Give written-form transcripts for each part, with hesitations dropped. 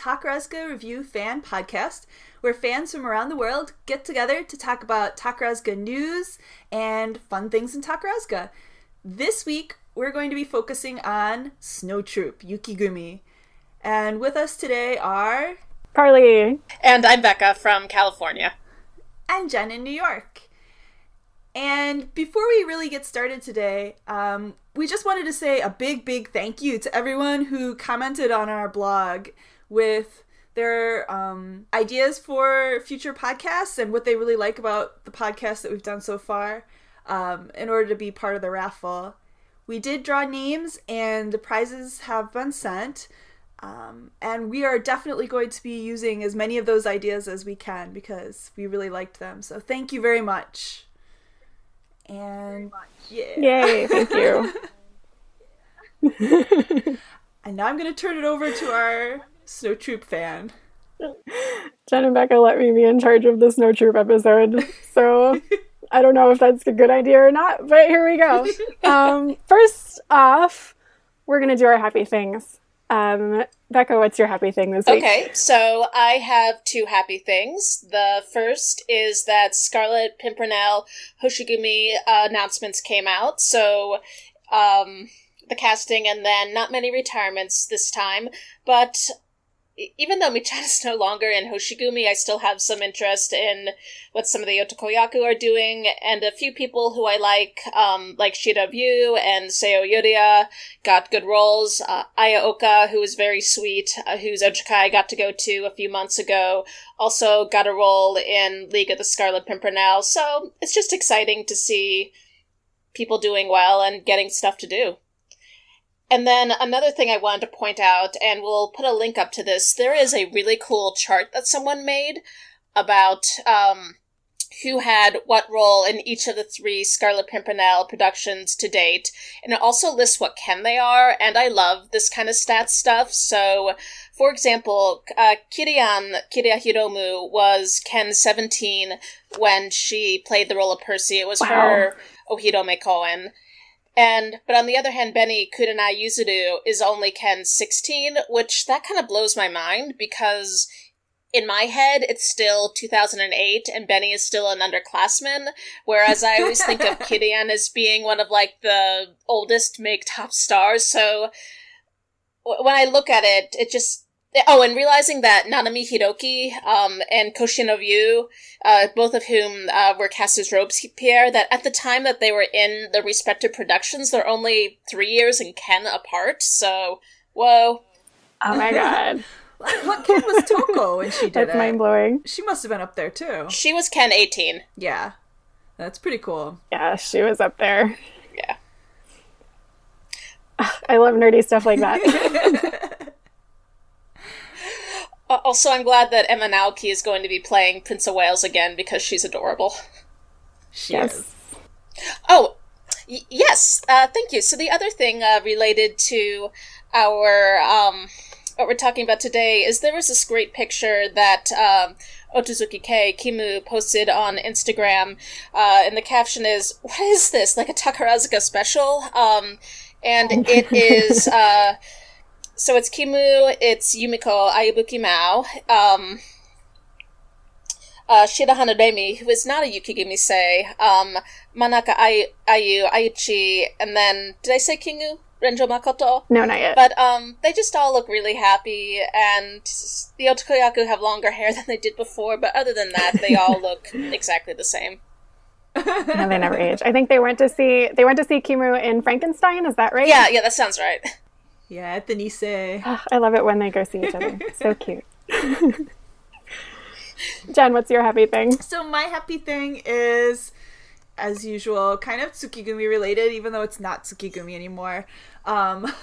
Takarazuka Review fan podcast, where fans from around the world get together to talk about Takarazuka news and fun things in Takarazuka. This week, we're going to be focusing on Snow Troupe, Goomy. And with us today are... Carly. And I'm Becca from California. And Jen in New York. And before we really get started today, we just wanted to say a big thank you to everyone who commented on our blog with their ideas for future podcasts and what they really like about the podcast that we've done so far in order to be part of the raffle. We did draw names and the prizes have been sent. And we are definitely going to be using as many of those ideas as we can because we really liked them. So thank you very much. And yeah. Yay, thank you. And now I'm going to turn it over to our Snow Troupe fan. Jen and Becca let me be in charge of the Snow Troupe episode. So I don't know if that's a good idea or not, but here we go. First off, we're going to do our happy things. Becca, what's your happy thing this week? Okay, so I have two happy things. The first is that Scarlet Pimpernel Hoshigumi announcements came out, so the casting and then not many retirements this time, but even though Michan is no longer in Hoshigumi, I still have some interest in what some of the Otokoyaku are doing, and a few people who I like Shida Ryu and Seo Yuria, got good roles. Aya Oka, who is very sweet, whose Ojukai I got to go to a few months ago, also got a role in League of the Scarlet Pimpernel, so it's just exciting to see people doing well and getting stuff to do. And then another thing I wanted to point out, and we'll put a link up to this, there is a really cool chart that someone made about who had what role in each of the 3 Scarlet Pimpernel productions to date. And it also lists what ken they are, and I love this kind of stats stuff. So, for example, Kiriya Hiromu was ken 17 when she played the role of Percy. It was her Ohirome Koen. But on the other hand, Benny Kurenai Yuzuru is only ken 16, which that kind of blows my mind because in my head, it's still 2008 and Benny is still an underclassman, whereas I always think of Kirian as being one of, like, the oldest make top stars, so when I look at it, it just... Oh, and realizing that Nanami Hiroki and Koshino Ryu, both of whom were cast as Robespierre, that at the time that they were in the respective productions, they're only 3 years in ken apart, so, whoa. Oh my god. What ken was Toko when she did That's mind-blowing. She must have been up there, too. She was ken 18. Yeah. That's pretty cool. Yeah, she was up there. Yeah. I love nerdy stuff like that. Also, I'm glad that Ema Naoki is going to be playing Prince of Wales again because she's adorable. She is. Oh, yes. Thank you. So the other thing related to our what we're talking about today is there was this great picture that Otozuki Kei Kimu posted on Instagram, and the caption is, "What is this? Like a Takarazuka special?" And it is. So it's Kimu, it's Yumiko Ayubuki Mao, Shida Hanaremi, who is not a Yukigumi-sei, Manaka Ayu, Ayuchi, and then, did I say Kingu? Renjo Makoto? No, not yet. But they just all look really happy, and the Otokoyaku have longer hair than they did before, but other than that, they all look exactly the same. No, they never age. I think they went to see Kimu in Frankenstein, is that right? Yeah, that sounds right. Yeah, at the Nisei. I love it when they go see each other. So cute. Jen, what's your happy thing? So my happy thing is, as usual, kind of Tsukigumi related, even though it's not Tsukigumi anymore. But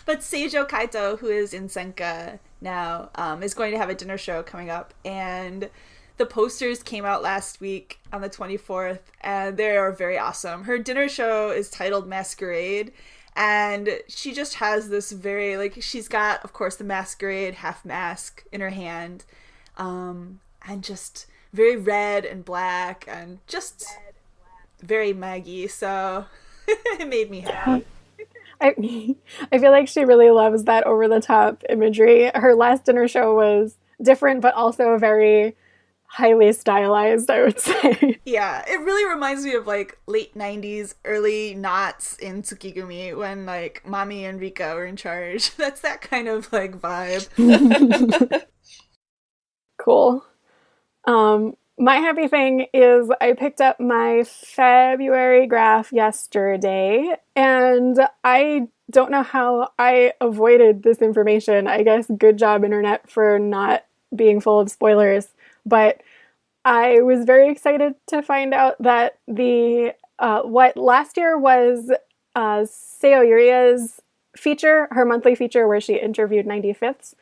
Seijo Kaito, who is in Senka now, is going to have a dinner show coming up, and the posters came out last week on the 24th, and they are very awesome. Her dinner show is titled Masquerade, and she just has this very, like, she's got, of course, the masquerade half mask in her hand, and just very red and black, and just very Maggie, so it made me happy. I I feel like she really loves that over-the-top imagery. Her last dinner show was different, but also very highly stylized, I would say. Yeah, it really reminds me of like late 90s, early knots in Tsukigumi when like Mami and Rika were in charge. That's that kind of like vibe. Cool. My happy thing is I picked up my February graph yesterday, and I don't know how I avoided this information. I guess good job, internet, for not being full of spoilers. But I was very excited to find out that the what last year was Seo Yuria's feature, her monthly feature where she interviewed 95ths.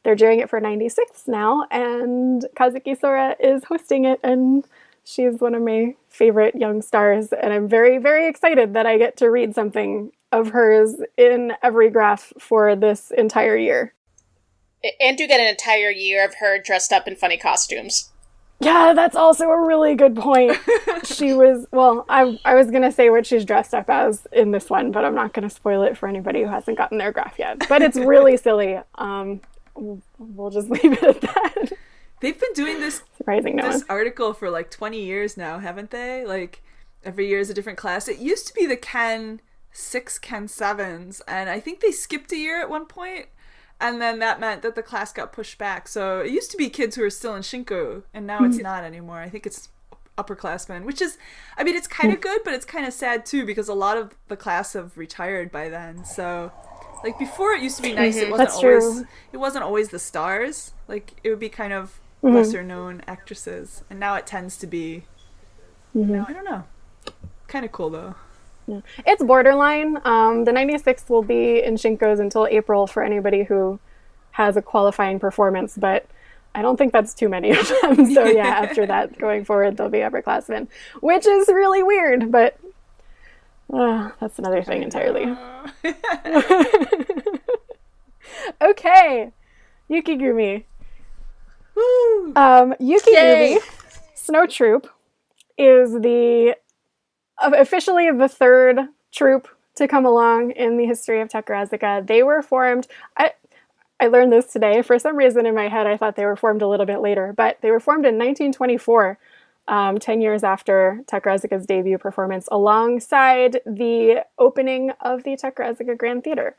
They're doing it for 96 now, and Kazuki Sora is hosting it, and she's one of my favorite young stars, and I'm very, very excited that I get to read something of hers in every graph for this entire year. And you get an entire year of her dressed up in funny costumes. Yeah, that's also a really good point. She was, well, I was going to say what she's dressed up as in this one, but I'm not going to spoil it for anybody who hasn't gotten their graph yet. But it's really silly. We'll just leave it at that. They've been doing this article for like 20 years now, haven't they? Like every year is a different class. It used to be the Ken 6, Ken 7s, and I think they skipped a year at one point, and then that meant that the class got pushed back. So it used to be kids who are still in Shinko, and now it's not anymore. I think it's upperclassmen, which is, I mean, it's kind of good, but it's kind of sad too, because a lot of the class have retired by then. So like before it used to be nice. It wasn't always the stars. Like it would be kind of lesser known actresses, and now it tends to be I don't know, kind of cool though. Yeah. It's borderline. The 96th will be in Shinko's until April for anybody who has a qualifying performance, but I don't think that's too many of them. So yeah, after that, going forward, they'll be upperclassmen, which is really weird, but that's another thing entirely. Okay, Yukigumi. Woo! Yukigumi, Snow Troupe, is officially the third troupe to come along in the history of Takarazuka. They were formed, I learned this today. For some reason in my head I thought they were formed a little bit later, but they were formed in 1924, 10 years after Takarazuka's debut performance, alongside the opening of the Takarazuka Grand Theater.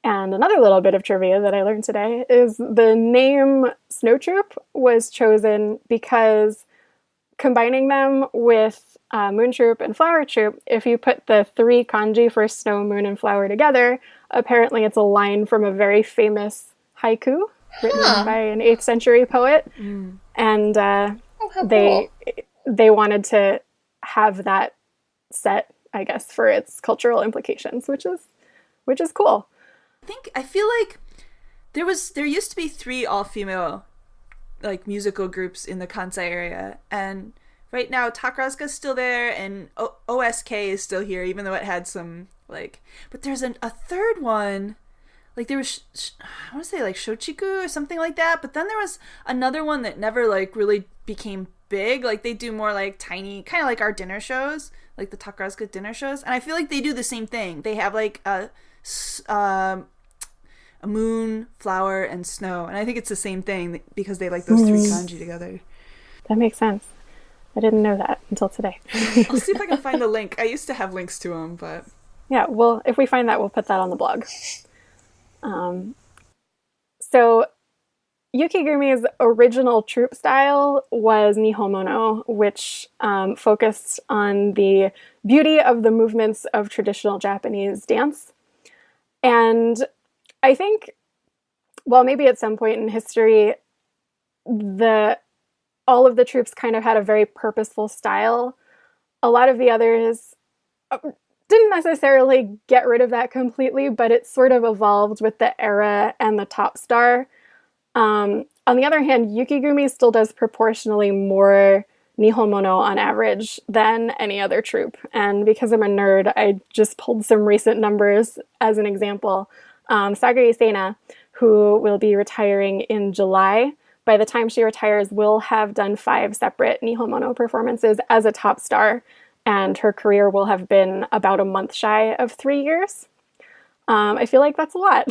And another little bit of trivia that I learned today is the name Snow Troupe was chosen because combining them with Moon Troupe and Flower Troupe, if you put the 3 kanji for snow, moon, and flower together, apparently it's a line from a very famous haiku written by an 8th century poet. And they wanted to have that set, I guess, for its cultural implications, which is cool. I feel like there used to be 3 all-female like musical groups in the Kansai area, and right now Takarazuka's still there and OSK is still here, even though it had some like, but there's a third one, like there was I want to say like Shochiku or something like that, but then there was another one that never like really became big. Like they do more like tiny, kind of like our dinner shows, like the Takarazuka dinner shows, and I feel like they do the same thing. They have like a moon, flower, and snow, and I think it's the same thing because they like those 3 kanji together. That makes sense. I didn't know that until today. I'll see if I can find the link. I used to have links to them, but yeah, well, if we find that, we'll put that on the blog. So Yukigumi's original troupe style was Nihonmono, which focused on the beauty of the movements of traditional Japanese dance. And I think, well, maybe at some point in history, all of the troupes kind of had a very purposeful style. A lot of the others didn't necessarily get rid of that completely, but it sort of evolved with the era and the top star. On the other hand, Yukigumi still does proportionally more Nihonmono on average than any other troupe. And because I'm a nerd, I just pulled some recent numbers as an example. Sagari Seina, who will be retiring in July, by the time she retires, will have done 5 separate Nihonmono performances as a top star. and her career will have been about a month shy of 3 years. I feel like that's a lot.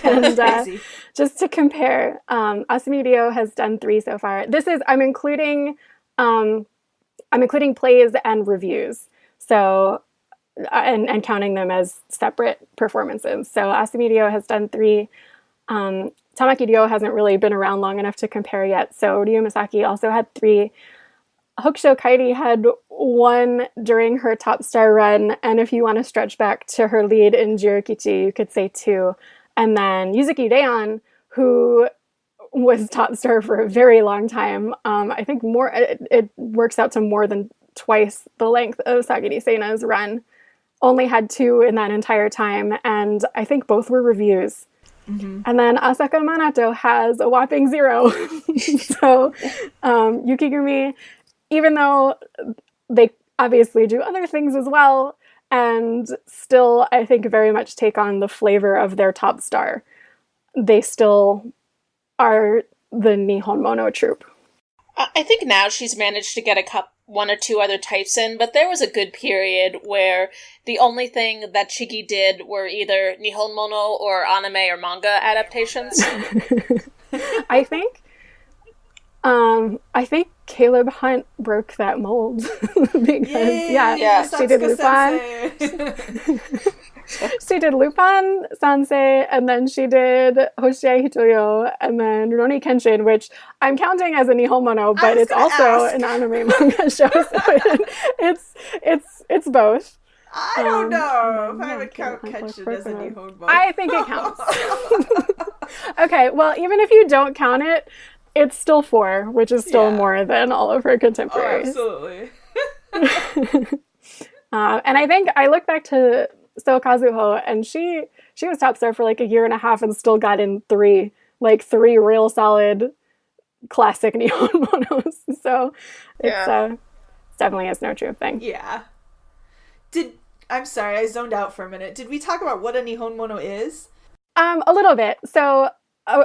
And just to compare, Asami Ryo has done 3 so far. I'm including plays and reviews. So, and counting them as separate performances. So Asami Ryo has done 3. Tamaki Ryo hasn't really been around long enough to compare yet. So Ryu Misaki also had 3. Hokusho Kairi had 1 during her top star run, and if you want to stretch back to her lead in Jirokichi, you could say 2. And then Yuzuki Reian, who was top star for a very long time, I think it works out to more than twice the length of Sagiri Seina's run, only had 2 in that entire time, and I think both were reviews. Mm-hmm. And then Asaka Manato has a whopping 0. So Yukigumi, even though they obviously do other things as well, and still, I think, very much take on the flavor of their top star, they still are the Nihon Mono troupe. I think now she's managed to get 1 or 2 other types in, but there was a good period where the only thing that Chigi did were either Nihon Mono or anime or manga adaptations. I think Caleb Hunt broke that mold because she did Lupin. She did Lupin Sansei, and then she did Hoshiai Hitoyo, and then Rurouni Kenshin, which I'm counting as a Nihon Mono, but it's also an anime manga show, so it's both. I don't know if I would count Kenshin as a Nihon Mono. I think it counts. Okay, well, even if you don't count it, it's still 4, which is still more than all of her contemporaries. Oh, absolutely. And I think I look back to So Kazuho, and she was top star for like a year and a half and still got in 3 real solid classic Nihon Monos. So it's definitely a Snow Troupe thing. Yeah. I'm sorry, I zoned out for a minute. Did we talk about what a Nihon Mono is? A little bit. So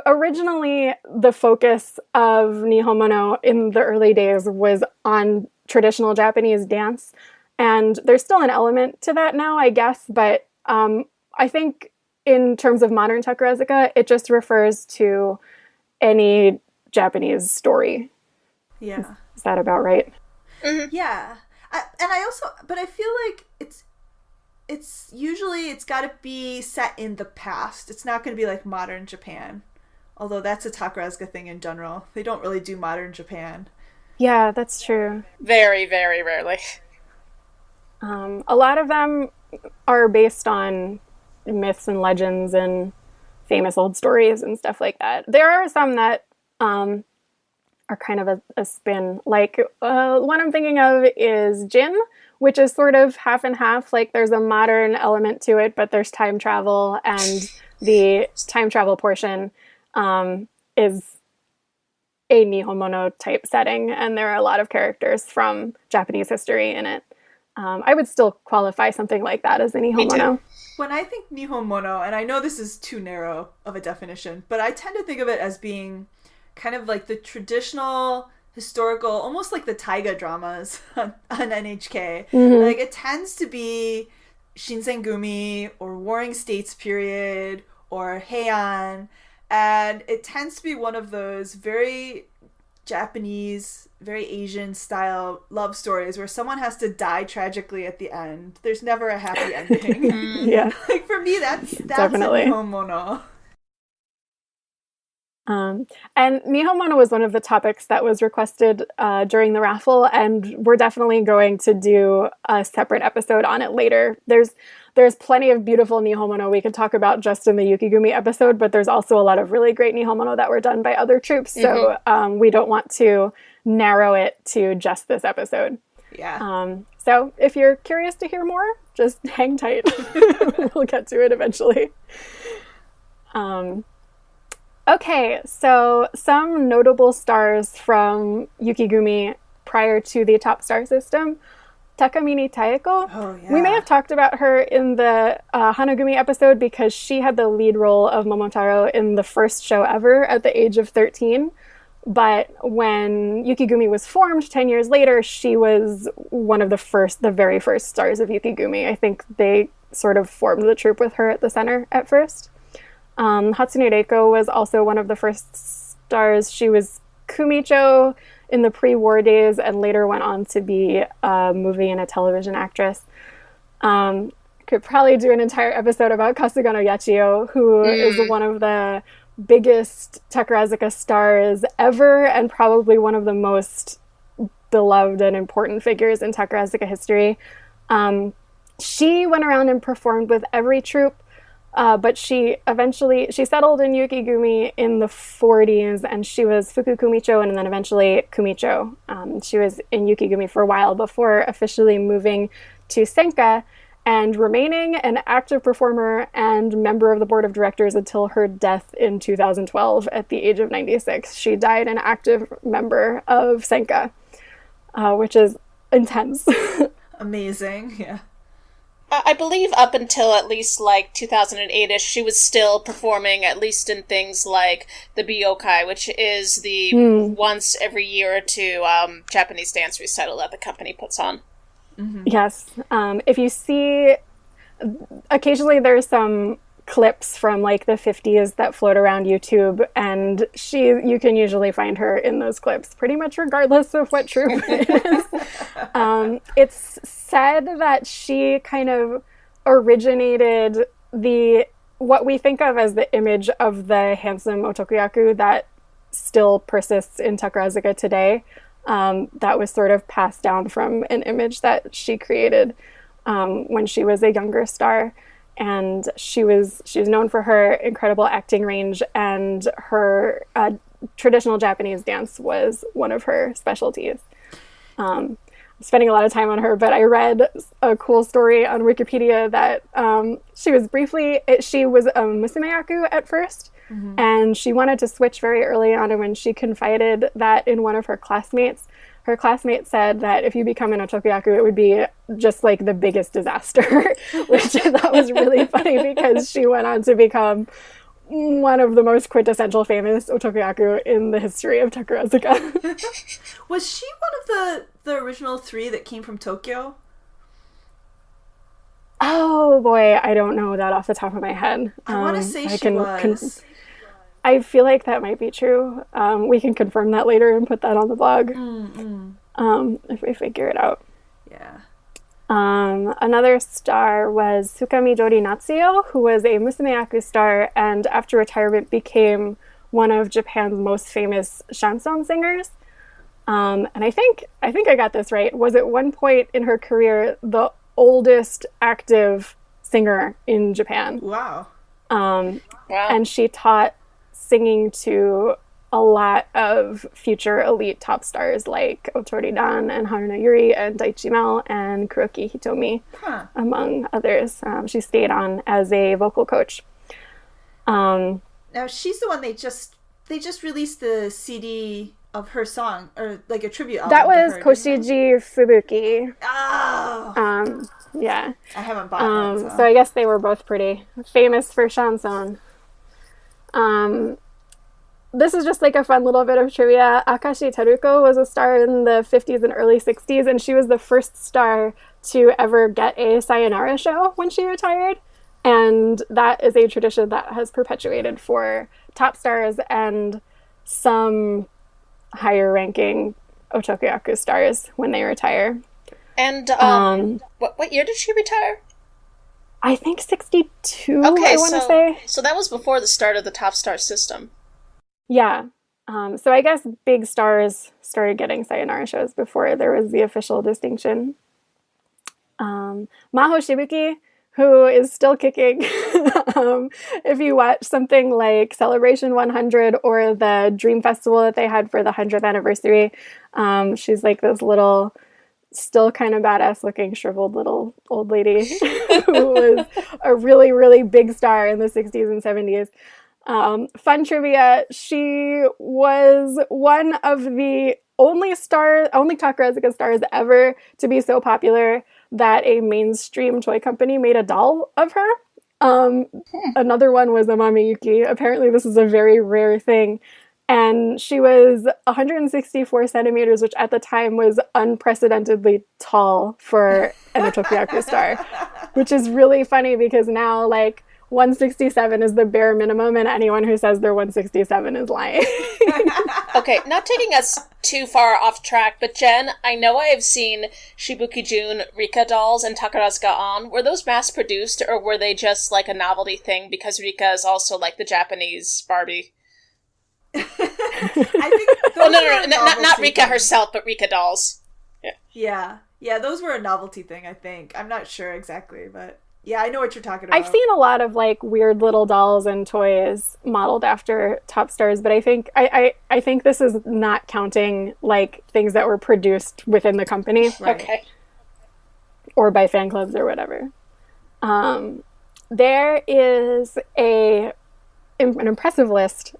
originally, the focus of Nihon Mono in the early days was on traditional Japanese dance. And there's still an element to that now, I guess. But I think in terms of modern Takarazuka, it just refers to any Japanese story. Yeah. Is that about right? Mm-hmm. Yeah. But I feel like it's usually it's got to be set in the past. It's not going to be like modern Japan. Although that's a Takarazuka thing in general. They don't really do modern Japan. Yeah, that's true. Very, very rarely. A lot of them are based on myths and legends and famous old stories and stuff like that. There are some that are kind of a spin. Like, one I'm thinking of is Jin, which is sort of half and half. Like, there's a modern element to it, but there's time travel, and the time travel portion is a Nihon Mono type setting, and there are a lot of characters from Japanese history in it. I would still qualify something like that as a Nihon Mono. When I think Nihon Mono, and I know this is too narrow of a definition, but I tend to think of it as being kind of like the traditional historical, almost like the taiga dramas on NHK. Mm-hmm. Like, it tends to be Shinsengumi or Warring States period or Heian, and it tends to be one of those very Japanese, very Asian style love stories where someone has to die tragically at the end. There's never a happy ending. Yeah. Like, for me, that's definitely a Nihon Mono. And Nihon Mono was one of the topics that was requested during the raffle, and we're definitely going to do a separate episode on it later. There's plenty of beautiful Nihon Mono we can talk about just in the Yukigumi episode, but there's also a lot of really great Nihon Mono that were done by other troupes, so we don't want to narrow it to just this episode. Yeah. So if you're curious to hear more, just hang tight. We'll get to it eventually. Okay, so some notable stars from Yukigumi prior to the top star system. Takamine Taeko. Oh, yeah. We may have talked about her in the Hanagumi episode because she had the lead role of Momotaro in the first show ever at the age of 13. But when Yukigumi was formed 10 years later, she was one of the very first stars of Yukigumi. I think they sort of formed the troupe with her at the center at first. Hatsune Reiko was also one of the first stars. She was Kumicho in the pre-war days and later went on to be a movie and a television actress. Could probably do an entire episode about Kasuga no Yachio, who is one of the biggest Takarazuka stars ever and probably one of the most beloved and important figures in Takarazuka history. She went around and performed with every troupe, but she settled in Yukigumi in the 40s, and she was Fuku Kumicho and then eventually Kumicho. She was in Yukigumi for a while before officially moving to Senka and remaining an active performer and member of the board of directors until her death in 2012 at the age of 96. She died an active member of Senka, which is intense. Amazing, yeah. I believe up until at least, 2008-ish, she was still performing, at least in things like the Byokai, which is the once every year or two Japanese dance recital that the company puts on. Mm-hmm. Yes. If you see, occasionally there's some clips from the 50s that float around YouTube, and you can usually find her in those clips pretty much regardless of what troupe it is. It's said that she kind of originated what we think of as the image of the handsome otokuyaku that still persists in Takarazuka today. That was sort of passed down from an image that she created when she was a younger star. And she was known for her incredible acting range, and her traditional Japanese dance was one of her specialties. I'm spending a lot of time on her, but I read a cool story on Wikipedia that she was a musumeyaku at first, and she wanted to switch very early on, and when she confided that in one of her classmate said that if you become an otokuyaku, it would be just the biggest disaster, which I thought was really funny because she went on to become one of the most quintessential famous otokuyaku in the history of Takarazuka. Was she one of the original 3 that came from Tokyo? Oh boy, I don't know that off the top of my head. I want to say she was. I feel like that might be true. We can confirm that later and put that on the blog if we figure it out. Yeah. Another star was Sukamidori Natsuyo, who was a musumeyaku star and after retirement became one of Japan's most famous chanson singers. And I think I got this right. Was at one point in her career the oldest active singer in Japan. Wow. And she taught singing to a lot of future elite top stars like Otori Dan and Haruna Yuri and Daichi Mel and Kuroki Hitomi, among others. She stayed on as a vocal coach. Now she's the one they just released the CD of her song, or a tribute album. That was Koshiji Fubuki. Oh. Yeah. I haven't bought that. So I guess they were both pretty famous for chanson. This is just a fun little bit of trivia. Akashi Teruko was a star in the 50s and early 60s, and she was the first star to ever get a sayonara show when she retired. And that is a tradition that has perpetuated for top stars and some higher ranking otokuyaku stars when they retire. And what year did she retire? I think 62, I want to say. So that was before the start of the top star system. Yeah. So I guess big stars started getting sayonara shows before there was the official distinction. Maho Shibuki, who is still kicking. If you watch something like Celebration 100 or the Dream Festival that they had for the 100th anniversary, she's this little, still kind of badass looking shriveled little old lady who was a really, really big star in the 60s and 70s. Fun trivia, she was one of the only Takarazuka stars ever to be so popular that a mainstream toy company made a doll of her. Another one was Ema Naoki. Apparently this is a very rare thing. And she was 164 centimeters, which at the time was unprecedentedly tall for an Otokuyaku star, which is really funny because now, like, 167 is the bare minimum, and anyone who says they're 167 is lying. Okay, not taking us too far off track, but Jen, I know I have seen Shibuki Jun Rika dolls and Takarazuka on. Were those mass-produced, or were they just, like, a novelty thing because Rika is also, like, the Japanese Barbie? I think not Rika herself, but Rika dolls. Yeah, those were a novelty thing, I think. I'm not sure exactly, but yeah, I know what you're talking about. I've seen a lot of like weird little dolls and toys modeled after top stars, but I think I think this is not counting like things that were produced within the company, right. Okay, or by fan clubs or whatever. There is an impressive list.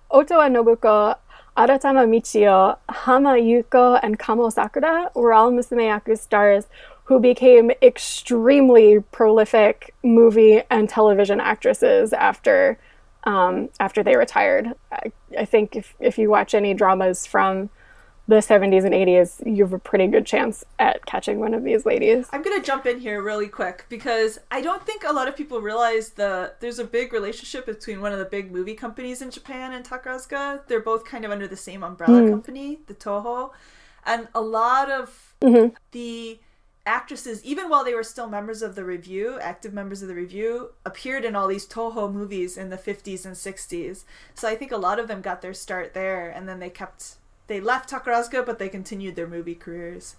Otowa Nobuko, Aratama Michio, Hama Yuko, and Kamo Sakura were all Musume stars who became extremely prolific movie and television actresses after they retired. I think if you watch any dramas from the 70s and 80s, you have a pretty good chance at catching one of these ladies. I'm going to jump in here really quick because I don't think a lot of people realize there's a big relationship between one of the big movie companies in Japan and Takarazuka. They're both kind of under the same umbrella company, the Toho. And a lot of the actresses, even while they were still members of the review, active members of the review, appeared in all these Toho movies in the 50s and 60s. So I think a lot of them got their start there, and then they left Takarazuka, but they continued their movie careers.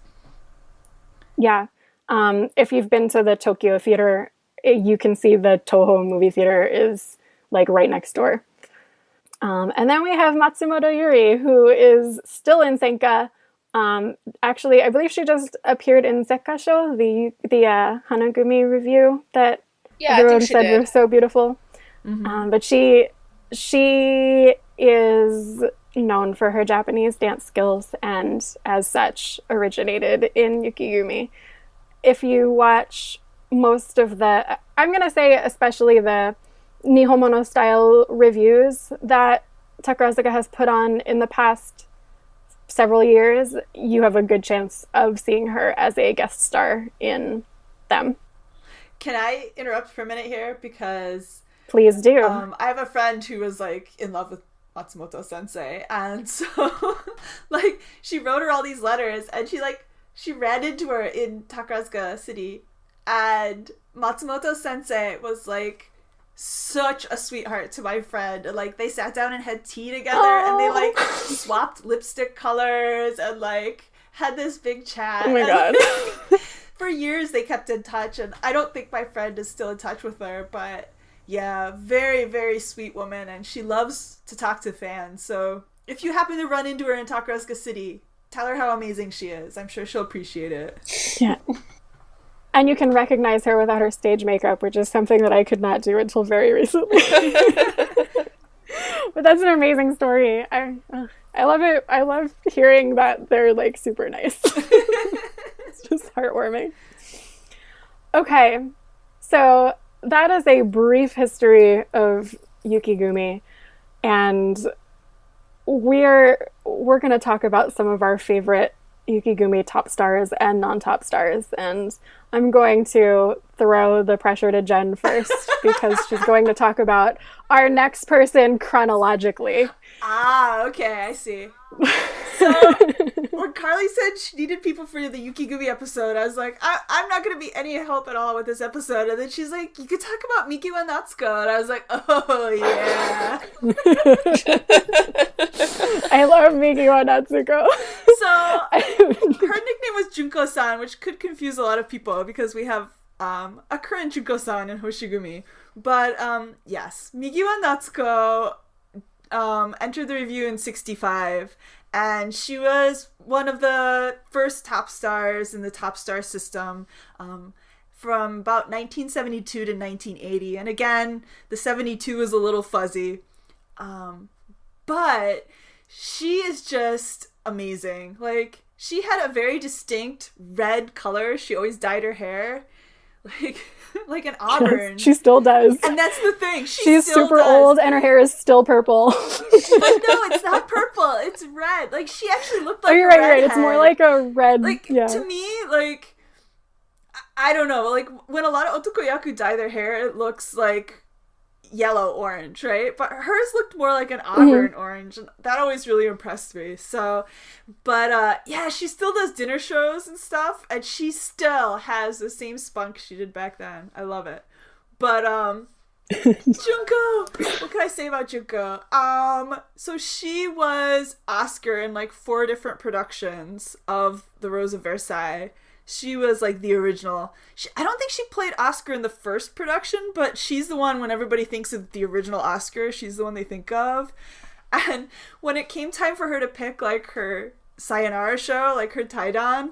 Yeah. If you've been to the Tokyo Theater, you can see the Toho movie theater is like right next door. And then we have Matsumoto Yuri, who is still in Senka. Actually, I believe she just appeared in Sekka Show, the Hanagumi review that everyone said was so beautiful. Mm-hmm. But she is known for her Japanese dance skills and as such originated in Yukigumi. If you watch most of I'm going to say especially the Nihomono style reviews that Takarazuka has put on in the past several years, you have a good chance of seeing her as a guest star in them. Can I interrupt for a minute here? Because please do. I have a friend who was like in love with Matsumoto sensei, and so like she wrote her all these letters, and she ran into her in Takarazuka City, and Matsumoto sensei was like such a sweetheart to my friend, and like they sat down and had tea together. Aww. And they like swapped lipstick colors and like had this big chat. Oh my god. Like, for years they kept in touch, and I don't think my friend is still in touch with her, but yeah, very, very sweet woman, and she loves to talk to fans. So if you happen to run into her in Takarazuka City, tell her how amazing she is. I'm sure she'll appreciate it. Yeah. And you can recognize her without her stage makeup, which is something that I could not do until very recently. But that's an amazing story. I love it. I love hearing that they're like super nice. It's just heartwarming. Okay, so that is a brief history of Yukigumi, and we're going to talk about some of our favorite Yukigumi top stars and non-top stars, and I'm going to throw the pressure to Jen first because she's going to talk about our next person chronologically. Ah, okay, I see. So, when Carly said she needed people for the Yukigumi episode, I was like, I'm not going to be any help at all with this episode. And then she's like, you could talk about Mikiwa Natsuko. And I was like, oh, yeah. I love Mikiwa Natsuko. So, her nickname was Junko-san, which could confuse a lot of people because we have a current Junko-san in Hoshigumi. But, yes, Mikiwa Natsuko entered the review in 1965, and she was one of the first top stars in the top star system from about 1972 to 1980. And again, the 72 is a little fuzzy, but she is just amazing. Like, she had a very distinct red color. She always dyed her hair. like an auburn. Yes, she still does. And that's the thing. She's still super does. old and her hair is still purple. But no, it's not purple. It's red. Like, she actually looked like you're right. It's more like a red. Like, to me, like, I don't know. Like, when a lot of otokoyaku dye their hair, it looks like yellow-orange, right? But hers looked more like an auburn orange, and that always really impressed me. So, but yeah, she still does dinner shows and stuff, and she still has the same spunk she did back then. I love it. But Junko, what can I say about Junko? So she was Oscar in like 4 different productions of The Rose of Versailles. She was like the original. I don't think she played Oscar in the first production, but she's the one, when everybody thinks of the original Oscar, she's the one they think of. And when it came time for her to pick like her sayonara show, like her taidan,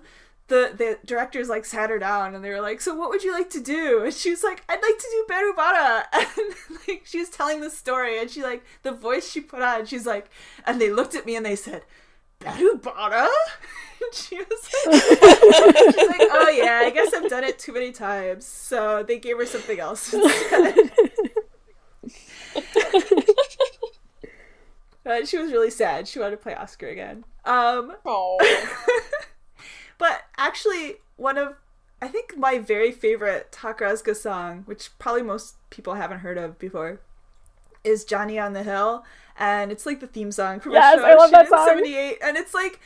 the directors like sat her down and they were like, so what would you like to do? And she was like, I'd like to do Berubara. And like, she was telling the story, and she like, the voice she put on, she's like, and they looked at me and they said, Berubara? And she was like, she's like, oh yeah, I guess I've done it too many times. So they gave her something else instead. She was really sad. She wanted to play Oscar again. But actually, I think my very favorite Takarazuka song, which probably most people haven't heard of before, is Johnny on the Hill. And it's like the theme song from a show I love she that did in song. 78. And it's like,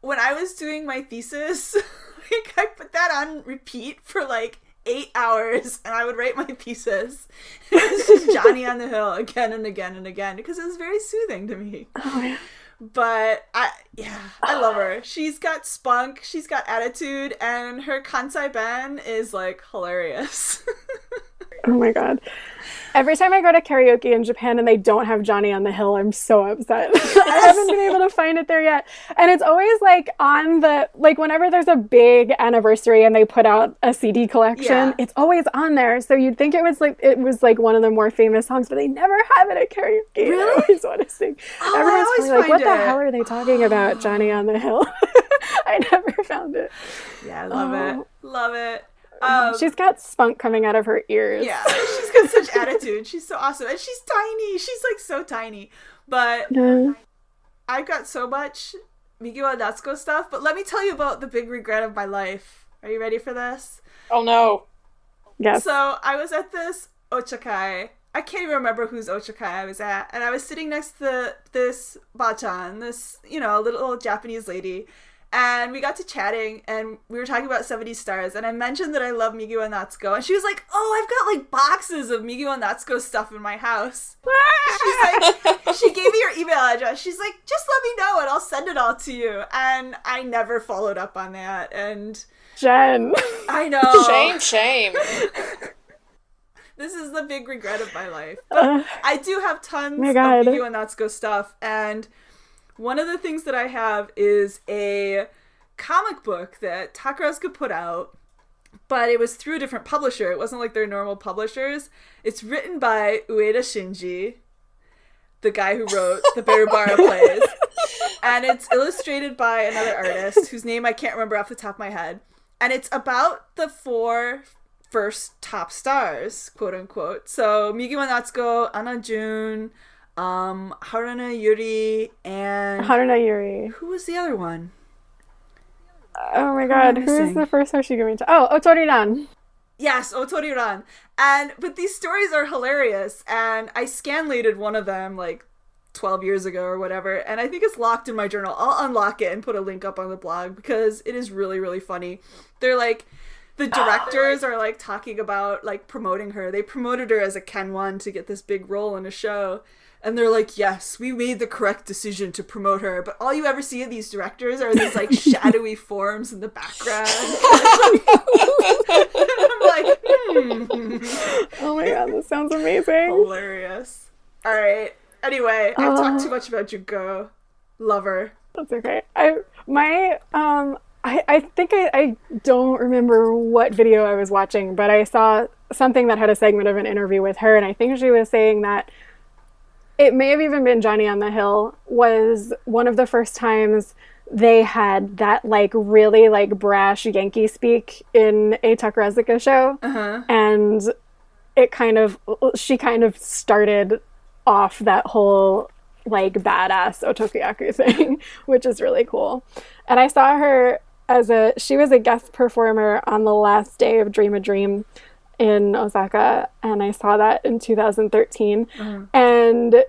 when I was doing my thesis, like, I put that on repeat for like 8 hours, and I would write my thesis. It was just Johnny on the Hill again and again and again, because it was very soothing to me. Oh, yeah. But I love her. She's got spunk, she's got attitude, and her Kansai Ben is like hilarious. Oh my god. Every time I go to karaoke in Japan and they don't have Johnny on the Hill, I'm so upset. I haven't been able to find it there yet. And it's always like on the, like whenever there's a big anniversary and they put out a CD collection, it's always on there. So you'd think it was like one of the more famous songs, but they never have it at karaoke. Really? I always want to sing. Oh, Everyone's I always probably like, what find the it. hell are they talking about, Johnny on the Hill? I never found it. Yeah, I love it. Love it. She's got spunk coming out of her ears. Yeah, she's got such attitude. She's so awesome. And she's tiny. She's like so tiny. But I've got so much Migiwa Natsuko stuff. But let me tell you about the big regret of my life. Are you ready for this? Oh no. Yes. So I was at this ochakai. I can't even remember whose ochakai I was at. And I was sitting next to this bachan, this, little Japanese lady. And we got to chatting, and we were talking about 70 stars, and I mentioned that I love Migiwa Natsuko, and she was like, oh, I've got, like, boxes of Migiwa Natsuko stuff in my house. She's like, she gave me her email address. She's like, just let me know, and I'll send it all to you. And I never followed up on that, and... Jen. I know. Shame. This is the big regret of my life. But I do have tons of Migiwa Natsuko stuff, and... one of the things that I have is a comic book that Takarazuka put out, but it was through a different publisher. It wasn't like their normal publishers. It's written by Ueda Shinji, the guy who wrote the Berubara plays, and it's illustrated by another artist whose name I can't remember off the top of my head. And it's about the 4 first top stars, quote unquote. So Migiwa Natsuko, Anna June, Haruna Yuri, and... Haruna Yuri. Who was the other one? Oh my god, who is the first Hoshigumi? Oh, Otori-ran. Yes, Otori-ran. But these stories are hilarious, and I scanlated one of them, like, 12 years ago or whatever, and I think it's locked in my journal. I'll unlock it and put a link up on the blog, because it is really, really funny. They're like... the directors are, like, talking about, like, promoting her. They promoted her as a Ken-1 to get this big role in a show. And they're like, yes, we made the correct decision to promote her. But all you ever see of these directors are these, like, shadowy forms in the background. And I'm like, Oh my god, this sounds amazing. Hilarious. All right. Anyway, I've talked too much about Junko. Love her. That's okay. I think I don't remember what video I was watching, but I saw something that had a segment of an interview with her, and I think she was saying that it may have even been Johnny on the Hill was one of the first times they had that like really like brash Yankee speak in a Takarazuka show. And she kind of started off that whole like badass otakuyaku thing, which is really cool. And I saw her she was a guest performer on the last day of Dream a Dream in Osaka, and I saw that in 2013. And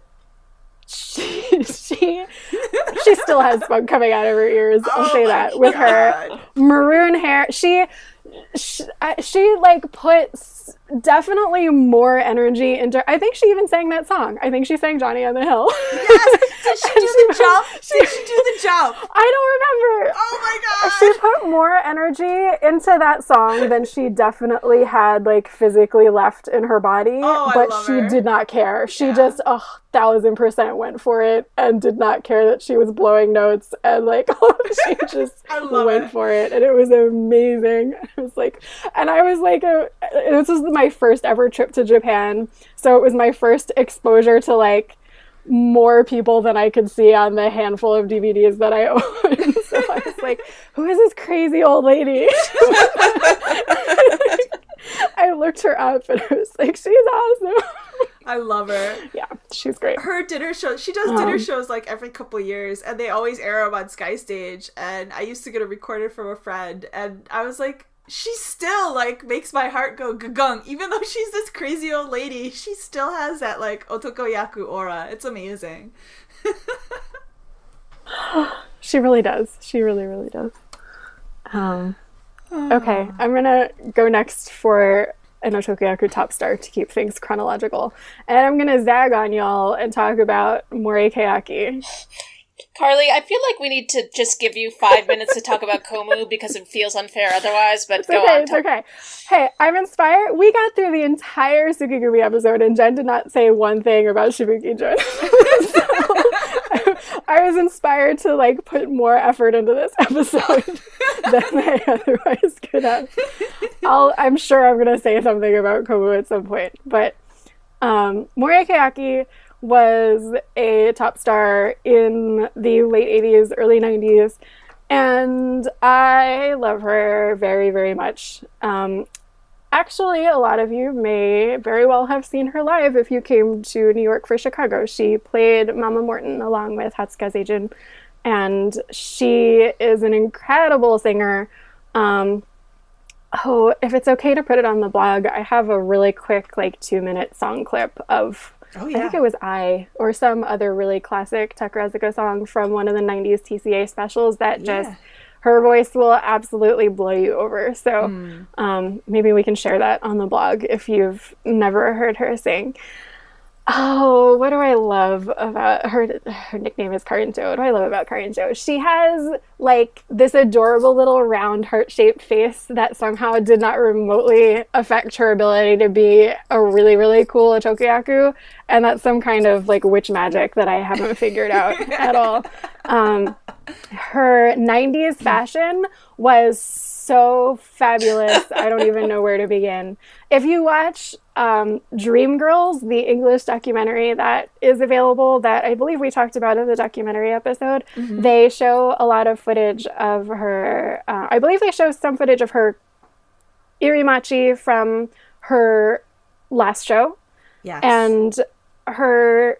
she still has smoke coming out of her ears. I'll say that. With her maroon hair, she like puts definitely more energy into. I think she even sang that song. I think she sang Johnny on the Hill. Yes. Did she do the jump? Did she do the jump? I don't remember. Oh my god. She put more energy into that song than she definitely had like physically left in her body. But she did not care. She just 1,000% went for it and did not care that she was blowing notes, and like she just went for it, and it was amazing. I was like, this was my first ever trip to Japan, so it was my first exposure to like more people than I could see on the handful of DVDs that I own. So I was like, who is this crazy old lady? I looked her up and I was like, she's awesome. I love her. Yeah, she's great. Her dinner show, she does dinner shows like every couple years, and they always air them on Sky Stage, and I used to get a recorded from a friend, and I was like, she still like makes my heart go gagung. Even though she's this crazy old lady, she still has that like otokoyaku aura. It's amazing. She really does. She really, really does. Okay, I'm gonna go next for an otokoyaku top star to keep things chronological, and I'm gonna zag on y'all and talk about Morioka Aki. Carly, I feel like we need to just give you 5 minutes to talk about Komu because it feels unfair otherwise, but go on. It's okay. Hey, I'm inspired. We got through the entire Tsukigumi episode and Jen did not say one thing about Shibuki-jun. So, I was inspired to like put more effort into this episode than I otherwise could have. I'm sure I'm going to say something about Komu at some point, but Morioka Aki was a top star in the late 80s, early 90s, and I love her very, very much. Actually, a lot of you may very well have seen her live if you came to New York for Chicago. She played Mama Morton along with Hatsuka Seijun, and she is an incredible singer. If it's okay to put it on the blog, I have a really quick, like, 2-minute song clip of I think it was or some other really classic Takarazuka song from one of the 90s TCA specials that just, her voice will absolutely blow you over. So maybe we can share that on the blog if you've never heard her sing. Oh, what do I love about her? Her nickname is Karinto. What do I love about Karinto? She has like this adorable little round heart-shaped face that somehow did not remotely affect her ability to be a really, really cool otokuyaku. And that's some kind of like witch magic that I haven't figured out at all. Her 90s fashion was so fabulous. I don't even know where to begin. If you watch Dreamgirls, the English documentary that is available, that I believe we talked about in the documentary episode, they show a lot of footage of her. I believe they show some footage of her irimachi from her last show. Yes. And her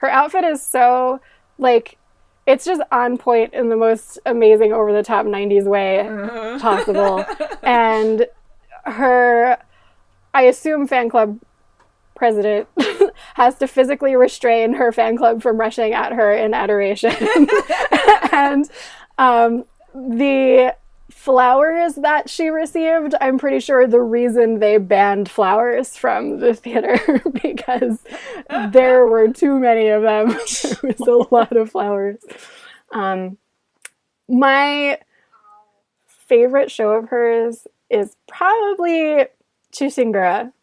outfit is so, like, it's just on point in the most amazing over-the-top 90s way possible. And her, I assume, fan club president has to physically restrain her fan club from rushing at her in adoration. And the flowers that she received, I'm pretty sure the reason they banned flowers from the theater because there were too many of them. There was a lot of flowers. My favorite show of hers is probably Chushingura,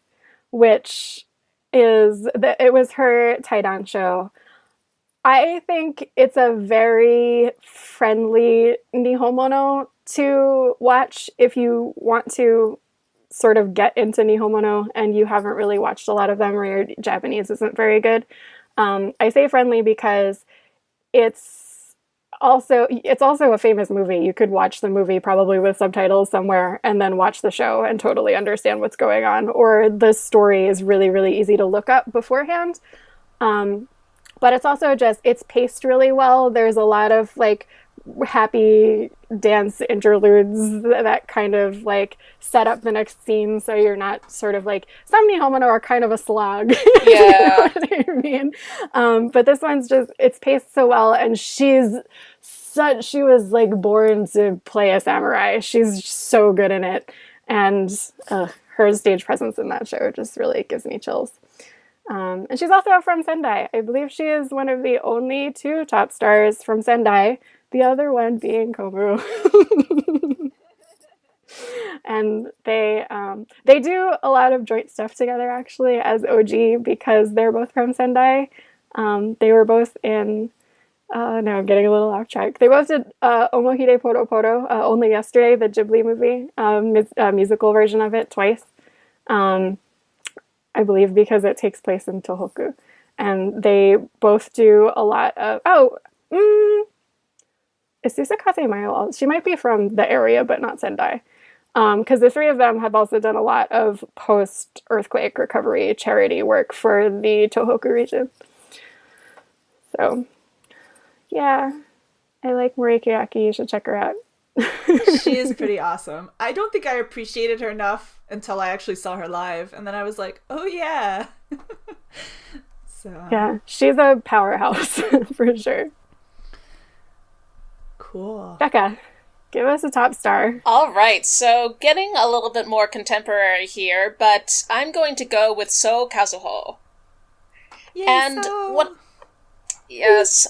which it was her Taidan show. I think it's a very friendly Nihonmono to watch if you want to sort of get into Nihonmono and you haven't really watched a lot of them or your Japanese isn't very good. I say friendly because it's it's also a famous movie. You could watch the movie probably with subtitles somewhere and then watch the show and totally understand what's going on. Or the story is really, really easy to look up beforehand. But it's also just, it's paced really well. There's a lot of like happy dance interludes that kind of like set up the next scene, so you're not sort of like, some Nihonmono are kind of a slog. Yeah. You know what I mean? But this one's just, it's paced so well, and she was like born to play a samurai. She's so good in it, and her stage presence in that show just really gives me chills. And she's also from Sendai. I believe she is one of the only 2 top stars from Sendai, the other one being Komu. And they do a lot of joint stuff together, actually, as OG, because they're both from Sendai. They were both in, now I'm getting a little off track. They both did Omohide Poro Poro, Only Yesterday, the Ghibli movie, musical version of it, twice. I believe because it takes place in Tohoku. And they both do a lot of... is Susakaze Mayo? She might be from the area, but not Sendai. Because the 3 of them have also done a lot of post-earthquake recovery charity work for the Tohoku region. So, yeah. I like Morioka Aki. You should check her out. She is pretty awesome. I don't think I appreciated her enough until I actually saw her live, and then I was like, oh yeah. So yeah, she's a powerhouse for sure. Cool. Becca, give us a top star. All right, so getting a little bit more contemporary here, but I'm going to go with So Kazuho. Yay, and so... what? Yes.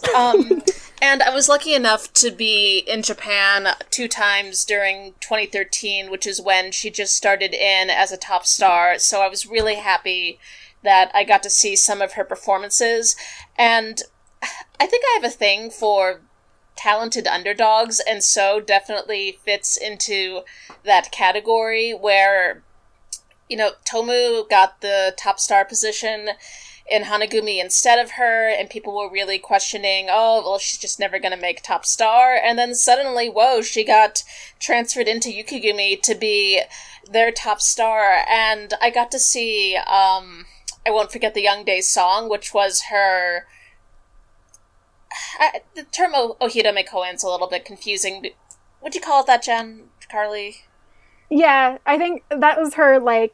And I was lucky enough to be in Japan 2 times during 2013, which is when she just started in as a top star. So I was really happy that I got to see some of her performances. And I think I have a thing for talented underdogs, and So definitely fits into that category where, Tomu got the top star position in Hanagumi instead of her, and people were really questioning, oh, well, she's just never going to make top star, and then suddenly, whoa, she got transferred into Yukigumi to be their top star, and I got to see, I Won't Forget the Young Days song, which was her... the term Ohidome Koen's a little bit confusing. Would you call it that, Jen? Carly? Yeah, I think that was her,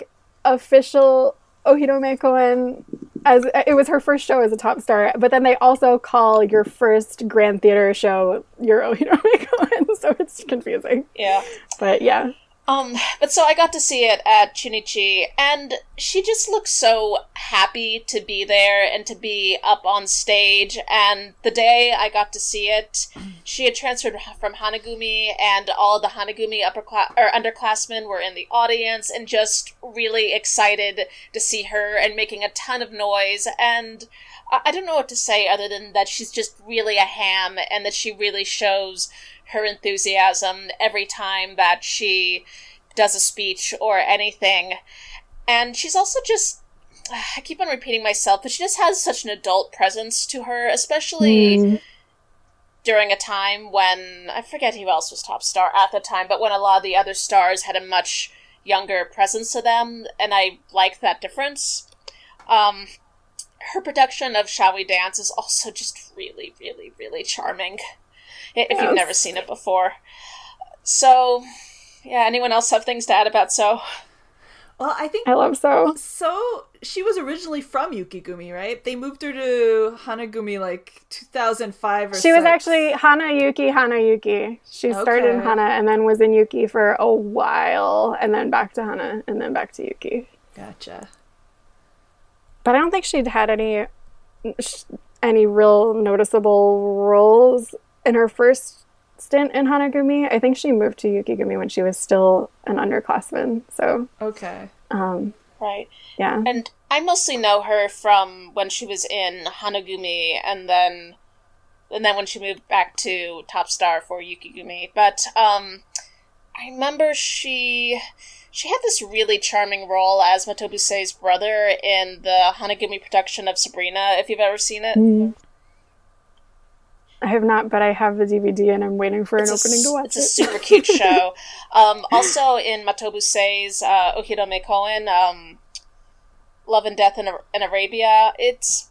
official Ohidome Koen, as it was her first show as a top star, but then they also call your first Grand Theater show your Ohidome Koen, so it's confusing. Yeah. But yeah. But so I got to see it at Chunichi, and she just looked so happy to be there and to be up on stage, and the day I got to see it, she had transferred from Hanagumi, and all of the Hanagumi underclassmen were in the audience, and just really excited to see her, and making a ton of noise, and I don't know what to say other than that she's just really a ham, and that she really shows her enthusiasm every time that she does a speech or anything. And she's also just, I keep on repeating myself, but she just has such an adult presence to her, especially during a time when, I forget who else was top star at the time, but when a lot of the other stars had a much younger presence to them, and I like that difference. Her production of Shall We Dance is also just really, really, really charming, if you've never seen it before. So, yeah, anyone else have things to add about So? Well, I think... I love So. So, she was originally from Yukigumi, right? They moved her to Hanagumi, 2005 or so. She was actually Hana Yuki. She started in Hana and then was in Yuki for a while, and then back to Hana, and then back to Yuki. Gotcha. But I don't think she'd had any real noticeable roles in her first stint in Hanagumi. I think she moved to Yukigumi when she was still an underclassman. So okay, right, yeah. And I mostly know her from when she was in Hanagumi, and then when she moved back to top star for Yukigumi. But I remember she had this really charming role as Matobusei's brother in the Hanagumi production of Sabrina, if you've ever seen it. I have not, but I have the DVD and I'm waiting for an opening to watch it. It's a super cute show. Also in Matobusei's Ohirome Koen, Love and Death in Arabia, it's...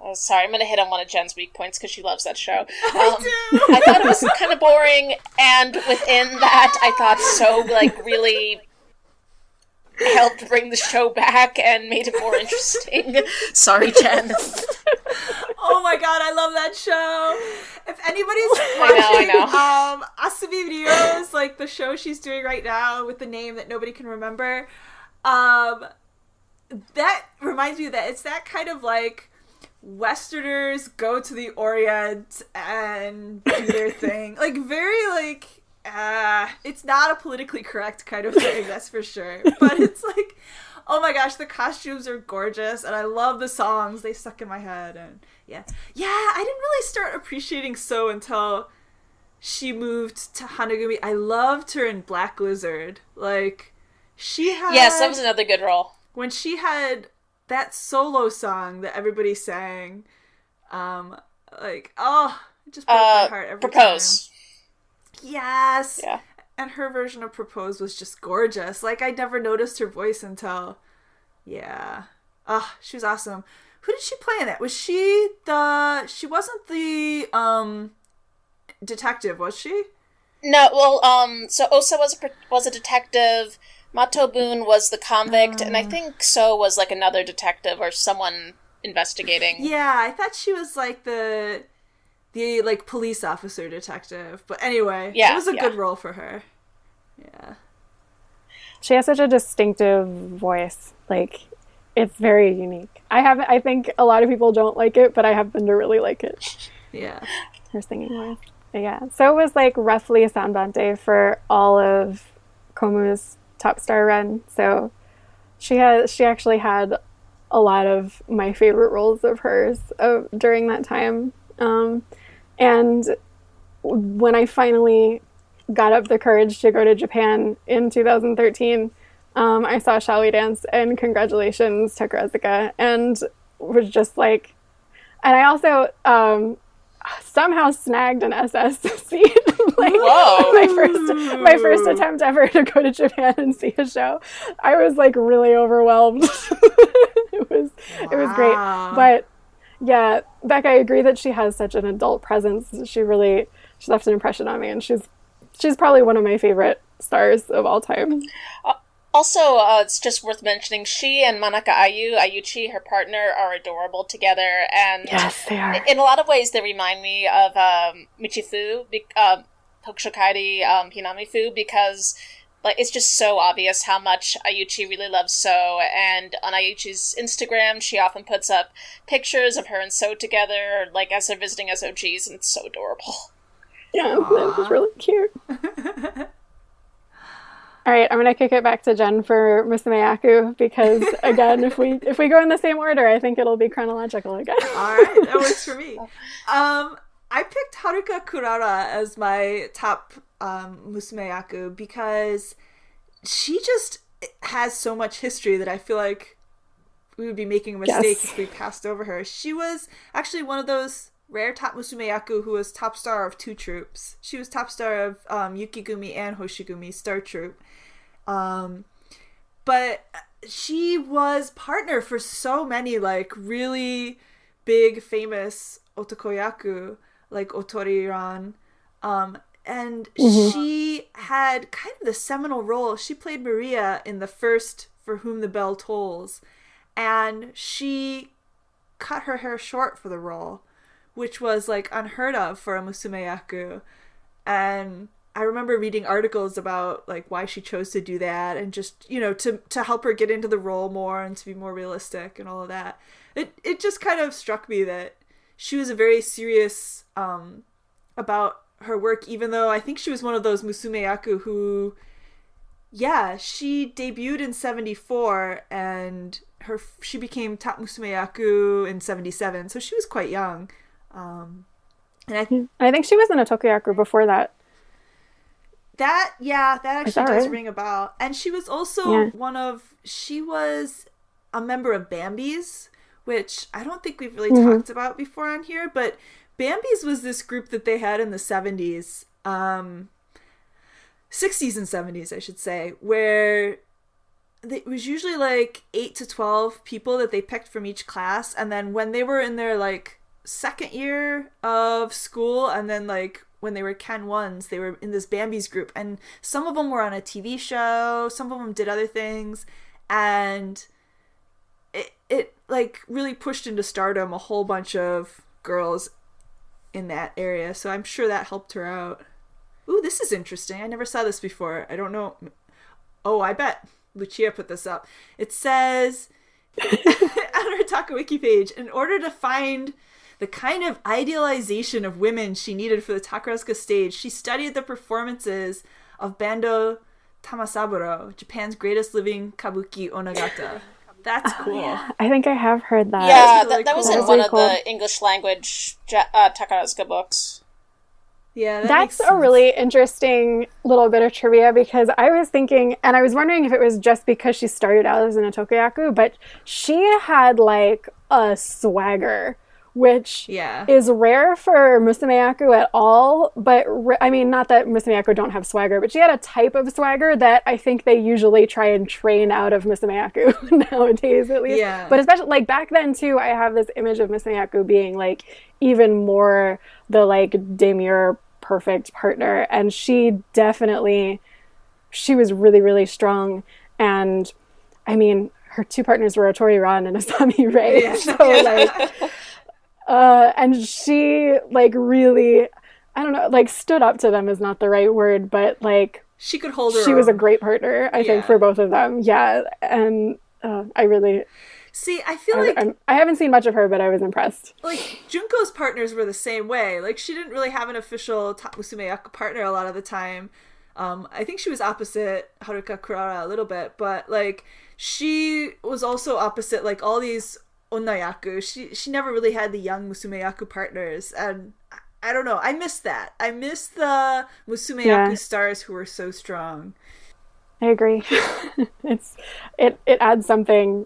Oh, sorry, I'm going to hit on one of Jen's weak points because she loves that show. I thought it was kind of boring, and within that, I thought so, really helped bring the show back and made it more interesting. Sorry, Jen. Oh my god, I love that show. If anybody's watching I know. Asabi Ryo's, like the show she's doing right now with the name that nobody can remember, that reminds me that it's that kind of like Westerners go to the Orient and do their thing. Like very like it's not a politically correct kind of thing, that's for sure. But it's like, oh my gosh, the costumes are gorgeous, and I love the songs. They stuck in my head, and yeah, I didn't really start appreciating So until she moved to Hanagumi. I loved her in Black Lizard. Like, she had... Yes, that was another good role. When she had that solo song that everybody sang, like, oh, it just broke my heart every Propose. time. Yes. Yeah. And her version of Propose was just gorgeous. Like, I never noticed her voice until, yeah. Oh, she was awesome. Who did she play in it? Was she wasn't the, detective, was she? No, well, so Osa was a detective, Matobun was the convict, and I think So was, like, another detective or someone investigating. Yeah, I thought she was, like, the like police officer detective, but anyway, it was a good role for her. Yeah, she has such a distinctive voice. Like, it's very unique. I think a lot of people don't like it, but I happen to really like it. Yeah, her singing voice. But yeah, so it was like roughly a Sanbante for all of Komu's top star run. So she actually had a lot of my favorite roles of hers during that time. And when I finally got up the courage to go to Japan in 2013, I saw Shall We Dance, and congratulations, Takarazuka, and was just like, and I also somehow snagged an SS seat. Like, my first attempt ever to go to Japan and see a show. I was like really overwhelmed. It was great, but. Yeah, Becca, I agree that she has such an adult presence. She left an impression on me, and she's probably one of my favorite stars of all time. Also, it's just worth mentioning, she and Manaka Ayuchi, her partner, are adorable together, and yes, they are. In a lot of ways, they remind me of Michifu, Tokusho Kairi Hinamifu, because like it's just so obvious how much Ayuchi really loves So, and on Ayuchi's Instagram, she often puts up pictures of her and So together, like as they're visiting SOGs, and it's so adorable. Yeah, that was really cute. All right, I'm gonna kick it back to Jen for Musume Aku, because again, if we go in the same order, I think it'll be chronological again. All right, that works for me. I picked Haruka Kurara as my top Musume Aku because she just has so much history that I feel like we would be making a mistake if we passed over her. She was actually one of those rare top Musume Aku who was top star of two troupes. She was top star of Yukigumi and Hoshigumi Star Troupe. But she was partner for so many like really big famous otokoyaku like Otori-ran. And she had kind of the seminal role. She played Maria in the first For Whom the Bell Tolls. And she cut her hair short for the role, which was like unheard of for a Musume Aku. And I remember reading articles about like why she chose to do that, and just, you know, to help her get into the role more and to be more realistic and all of that. It just kind of struck me that she was a very serious about her work, even though I think she was one of those Musume Aku who, yeah, she debuted in 1974 and she became top Musume Aku in 1977, so she was quite young. And I think she was in a Tokuyaku before that. That actually does ring a bell. And she was also she was a member of Bambi's, which I don't think we've really talked about before on here, but Bambi's was this group that they had in the 70s, 60s and 70s, I should say, where it was usually like 8 to 12 people that they picked from each class. And then when they were in their like second year of school, and then like when they were Ken 1s, they were in this Bambi's group. And some of them were on a TV show, some of them did other things. And it like really pushed into stardom a whole bunch of girls in that area. So I'm sure that helped her out. Ooh, this is interesting. I never saw this before. I don't know. Oh, I bet Lucia put this up. It says on her Takawiki page, in order to find the kind of idealization of women she needed for the Takarazuka stage, she studied the performances of Bando Tamasaburo, Japan's greatest living kabuki onagata. That's cool. Yeah. I think I have heard that. Yeah, really that was cool. in one of the English language Takarazuka books. Yeah, that's a really interesting little bit of trivia, because I was thinking, and I was wondering if it was just because she started out as an otokoyaku, but she had like a swagger, which is rare for musumeyaku at all. But I mean, not that musumeyaku don't have swagger, but she had a type of swagger that I think they usually try and train out of musumeyaku nowadays, at least. Yeah. But especially like back then too, I have this image of musumeyaku being like even more the like demure perfect partner, and she was really, really strong. And I mean, her two partners were Otori Ran and Asami Rei. Yeah. So like and she like really, I don't know, like stood up to them is not the right word, but like she could hold her she own. Was a great partner, I think, for both of them. Yeah. And I really see, I feel like I haven't seen much of her, but I was impressed. Like, Junko's partners were the same way. Like, she didn't really have an official musumeyaku partner a lot of the time. I think she was opposite Haruka Kurara a little bit, but like she was also opposite like all these onnayaku. She never really had the young musumeyaku partners, and I don't know. I miss that. I miss the musumeyaku stars who were so strong. I agree. It adds something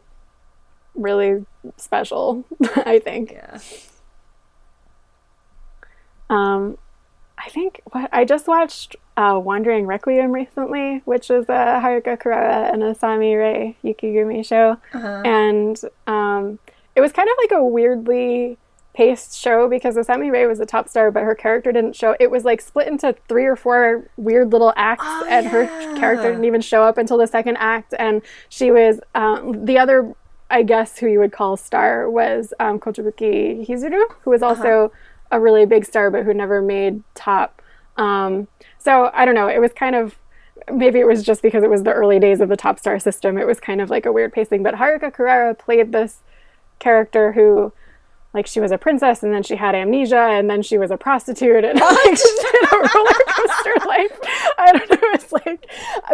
really special, I think. Yeah. I think I just watched Wandering Requiem recently, which is a Haruka Kurara and Asami Rei Yukigumi show. And it was kind of like a weirdly paced show because Asami Rei was the top star, but her character didn't show. It was like split into 3 or 4 weird little acts, and her character didn't even show up until the second act. And she was the other, I guess, who you would call star was Kotobuki Hizuru, who was also a really big star, but who never made top. So I don't know. It was kind of, maybe it was just because it was the early days of the top star system. It was kind of like a weird pacing. But Haruka Kurara played this character who, like, she was a princess, and then she had amnesia, and then she was a prostitute, and like she did a roller coaster life. I don't know. It's like,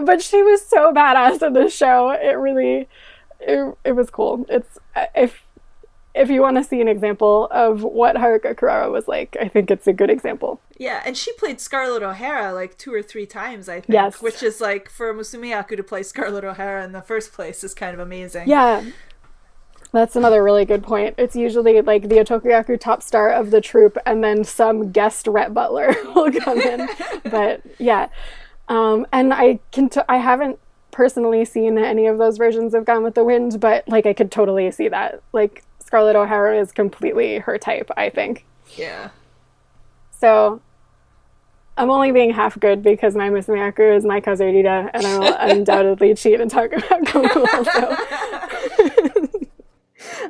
but she was so badass in the show. It really. It was cool. It's if you want to see an example of what Haruka Kurara was like, I think it's a good example. Yeah, and she played Scarlett O'Hara like 2 or 3 times, I think. Yes. Which is like, for musumeyaku to play Scarlett O'Hara in the first place is kind of amazing. Yeah. That's another really good point. It's usually like the otokoyaku top star of the troupe, and then some guest Rhett Butler will come in. But yeah. And I haven't personally seen any of those versions of Gone with the Wind, but like I could totally see that. Like Scarlett O'Hara is completely her type, I think. Yeah. So I'm only being half good because my musumeyaku is my Kazurida, and I will undoubtedly cheat and talk about Goku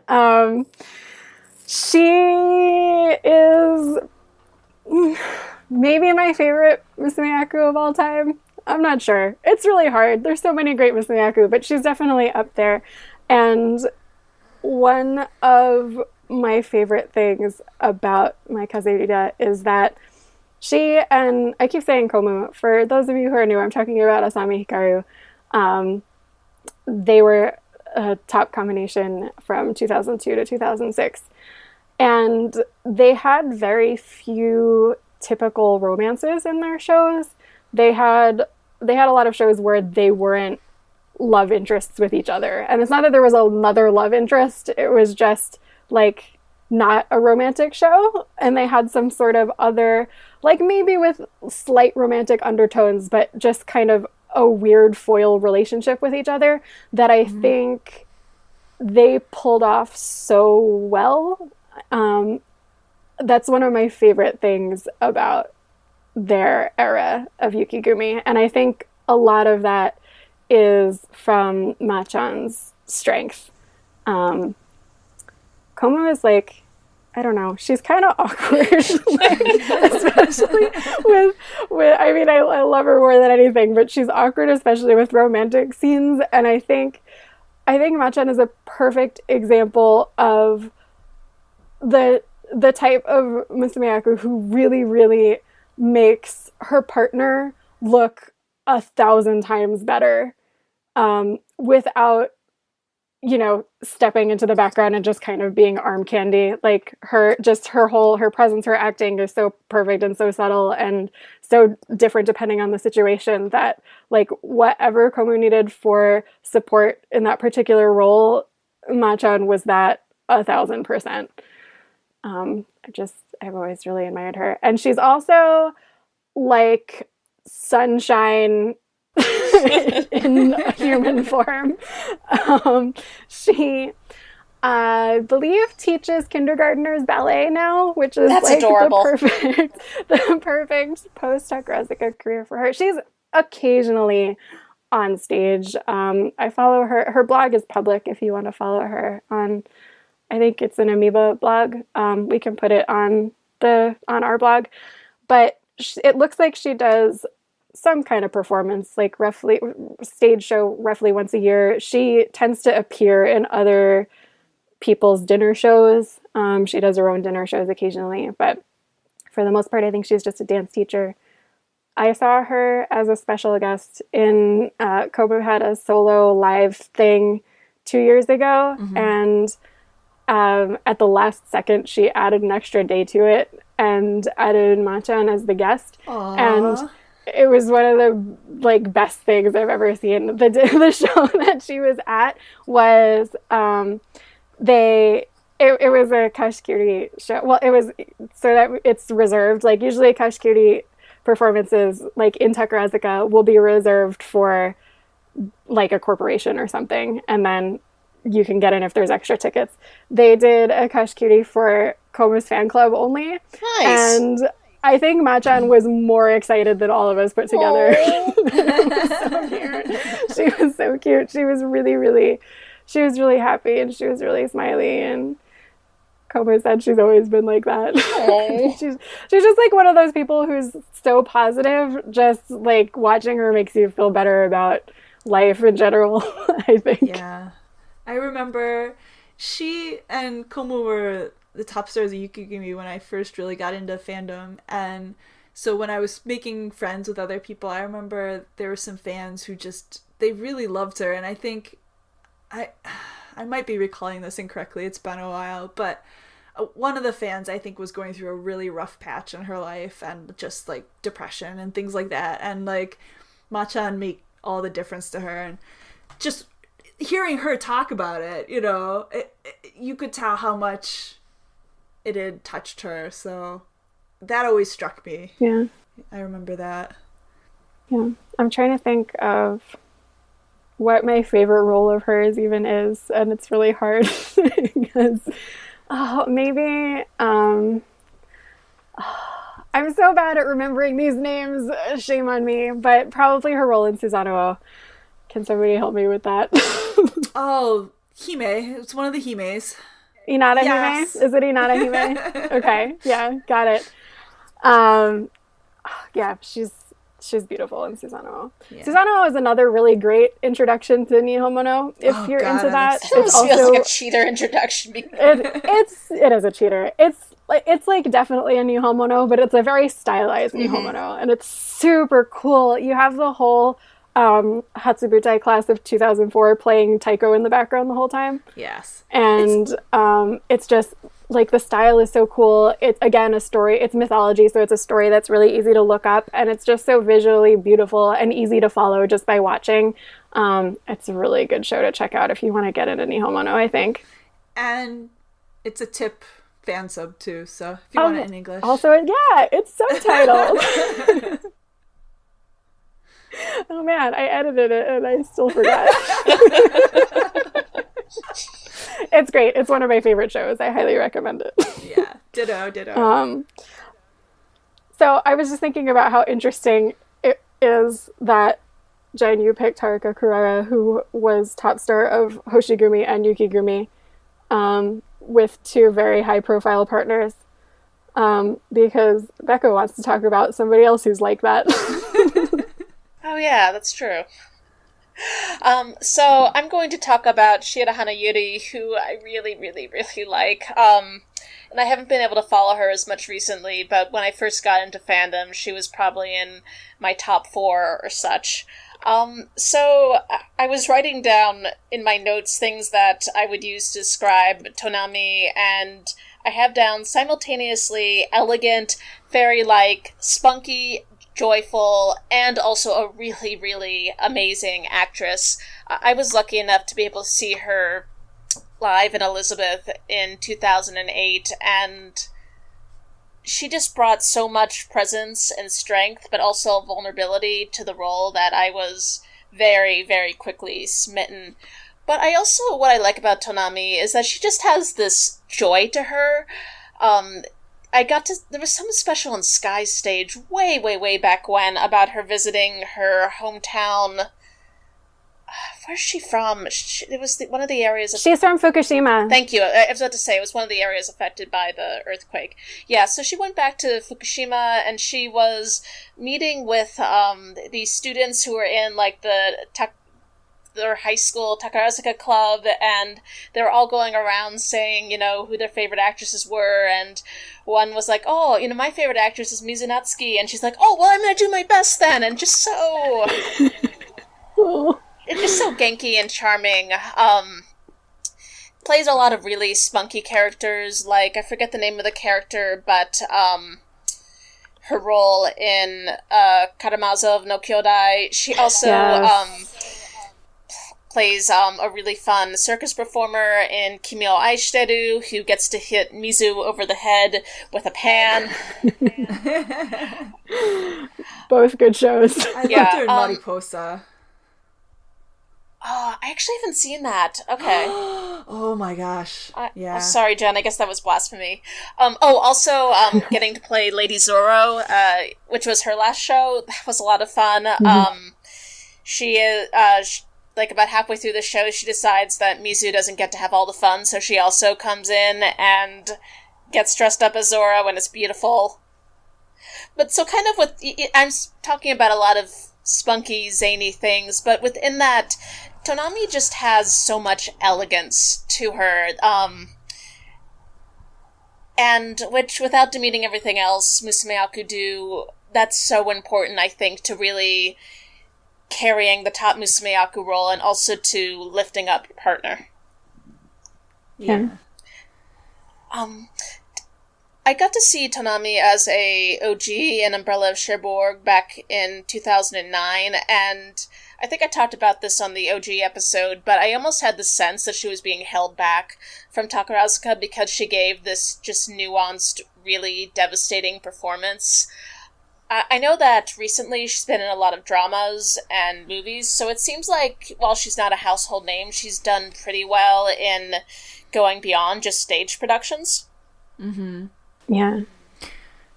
also. She is maybe my favorite musumeyaku of all time. I'm not sure. It's really hard. There's so many great musumeyaku, but she's definitely up there. And one of my favorite things about my Kazurida is that she, and I keep saying Komu, for those of you who are new, I'm talking about Asami Hikaru. They were a top combination from 2002 to 2006. And they had very few typical romances in their shows. They had a lot of shows where they weren't love interests with each other. And it's not that there was another love interest. It was just like not a romantic show, and they had some sort of other, like maybe with slight romantic undertones, but just kind of a weird foil relationship with each other that I think they pulled off so well. That's one of my favorite things about their era of Yukigumi, and I think a lot of that is from Ma-chan's strength. Komu is like, I don't know, she's kind of awkward, like, especially with I mean, I love her more than anything, but she's awkward, especially with romantic scenes, and I think Ma-chan is a perfect example of the type of Musume who really, really makes her partner look 1,000 times better, without, stepping into the background and just kind of being arm candy. Like her presence, her acting is so perfect and so subtle and so different depending on the situation that, like, whatever Komu needed for support in that particular role, Ma-chan was that 1,000%. I've always really admired her. And she's also like sunshine in human form. She, I believe, teaches kindergartners ballet now, which is That's like adorable. the perfect post Takarazuka career for her. She's occasionally on stage. I follow her blog is public if you want to follow her on, I think it's an Amoeba blog. We can put it on our blog, but it looks like she does some kind of performance, like roughly stage show roughly once a year. She tends to appear in other people's dinner shows. She does her own dinner shows occasionally, but for the most part, I think she's just a dance teacher. I saw her as a special guest in Kobu had a solo live thing 2 years ago, and at the last second, she added an extra day to it and added Ma-chan as the guest. Aww. And it was one of the best things I've ever seen. The show that she was at was it was a Kashikiri show. Well, it was so that it's reserved. Like usually Kashikiri performances, like in Takarazuka, will be reserved for like a corporation or something, and then you can get in if there's extra tickets. They did a Kashikiri for Komu's fan club only. Nice. And I think Ma-chan was more excited than all of us put together. So cute. She was so cute. She was really, really, happy, and she was really smiley, and Komu said she's always been like that. she's just like one of those people who's so positive, just like watching her makes you feel better about life in general, I think. Yeah. I remember she and Komu were the top stars of Yukigumi when I first really got into fandom, and so when I was making friends with other people, I remember there were some fans who they really loved her, and I think I might be recalling this incorrectly, it's been a while, but one of the fans I think was going through a really rough patch in her life and just like depression and things like that, and like Ma-chan made all the difference to her, and just hearing her talk about it, you could tell how much it had touched her, so that always struck me. Yeah. I remember that. Yeah. I'm trying to think of what my favorite role of hers even is, and it's really hard because maybe I'm so bad at remembering these names, shame on me, but probably her role in Susanoo. Can somebody help me with that? Oh, Hime. It's one of the Himes. Inada Yes. Hime? Is it Inada Hime? Okay, yeah, got it. Yeah, she's beautiful in Susanoo. Yeah. Susanoo is another really great introduction to Nihonmono. If you're God, into that, It almost feels like a cheater introduction. it is a cheater. It's like definitely a Nihonmono, but it's a very stylized Nihonmono, and it's super cool. You have the whole Hatsubutai class of 2004 playing taiko in the background the whole time. Yes. And it's just like the style is so cool. It's again a story, it's mythology, so it's a story that's really easy to look up, and it's just so visually beautiful and easy to follow just by watching. It's a really good show to check out if you want to get into Nihonmono, I think. And it's a tip fan sub too, so if you want it in English. Also, yeah, it's subtitled. Oh man, I edited it and I still forgot. It's great. It's one of my favorite shows. I highly recommend it. Yeah, ditto. So I was just thinking about how interesting it is that Jen, you picked Haruka Kurara, who was top star of Hoshigumi and Yukigumi, with two very high-profile partners, because Becca wants to talk about somebody else who's like that. Oh yeah, that's true. So I'm going to talk about Shirahana Yuri, who I really, really, really like. And I haven't been able to follow her as much recently, but when I first got into fandom, she was probably in my top 4 or such. So I was writing down in my notes things that I would use to describe Tonami, and I have down simultaneously elegant, fairy-like, spunky, joyful, and also a really, really amazing actress. I was lucky enough to be able to see her live in Elizabeth in 2008, and she just brought so much presence and strength, but also vulnerability to the role that I was very, very quickly smitten. But I also, what I like about Tonami is that she just has this joy to her. There was something special on Sky's stage way, way, way back when about her visiting her hometown. Where's she from? It was one of the areas of... She's from Fukushima. Thank you. I was about to say, it was one of the areas affected by the earthquake. Yeah, so she went back to Fukushima, and she was meeting with these students who were in, like, their high school Takarazuka club, and they were all going around saying, who their favorite actresses were, and one was like, oh, my favorite actress is Musa Natsuki, and she's like, oh, well, I'm gonna do my best then, and just so... Oh. It's just so genki and charming. Plays a lot of really spunky characters, like, I forget the name of the character, but her role in Karamazov no Kyodai, she also plays a really fun circus performer in Kimi o Aishiteru, who gets to hit Mizu over the head with a pan. Both good shows. I loved her in Mariposa. Oh, I actually haven't seen that. Okay. Oh my gosh. Yeah. Oh, sorry, Jen. I guess that was blasphemy. Also, getting to play Lady Zoro, which was her last show. That was a lot of fun. Mm-hmm. She is, like, about halfway through the show, she decides that Mizu doesn't get to have all the fun, so she also comes in and gets dressed up as Zoro, and it's beautiful. But so kind of I'm talking about a lot of spunky, zany things, but within that, Tonami just has so much elegance to her, and which, without demeaning everything else, Musume do, that's so important, I think, to really carrying the top Musume role, and also to lifting up your partner. Yeah. I got to see Tonami as a OG in Umbrella of Cherbourg back in 2009, and I think I talked about this on the OG episode, but I almost had the sense that she was being held back from Takarazuka because she gave this just nuanced, really devastating performance. I know that recently she's been in a lot of dramas and movies, so it seems like while she's not a household name, she's done pretty well in going beyond just stage productions. Mm-hmm. Yeah.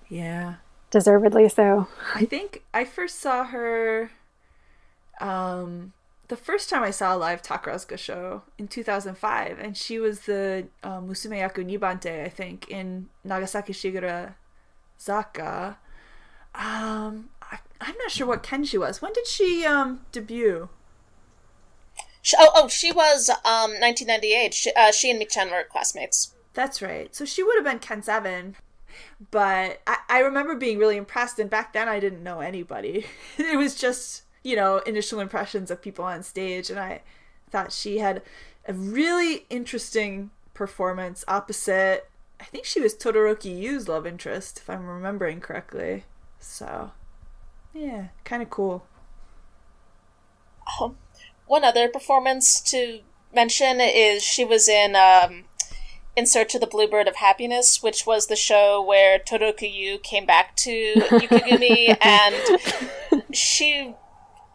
Yeah. Deservedly so. I think I first saw her the first time I saw a live Takarazuka show in 2005, and she was the Musume Yaku Nibante, I think, in Nagasaki Shigura Zaka. I'm not sure what ken she was. When did she debut? She was 1998. She and Michan were classmates. That's right. So she would have been Ken 7. But I remember being really impressed, and back then I didn't know anybody. It was just, initial impressions of people on stage, and I thought she had a really interesting performance opposite, I think she was Todoroki Yu's love interest, if I'm remembering correctly. So, yeah, kind of cool. One other performance to mention is she was in In Search of the Bluebird of Happiness, which was the show where Torokuyu came back to Yukigumi, and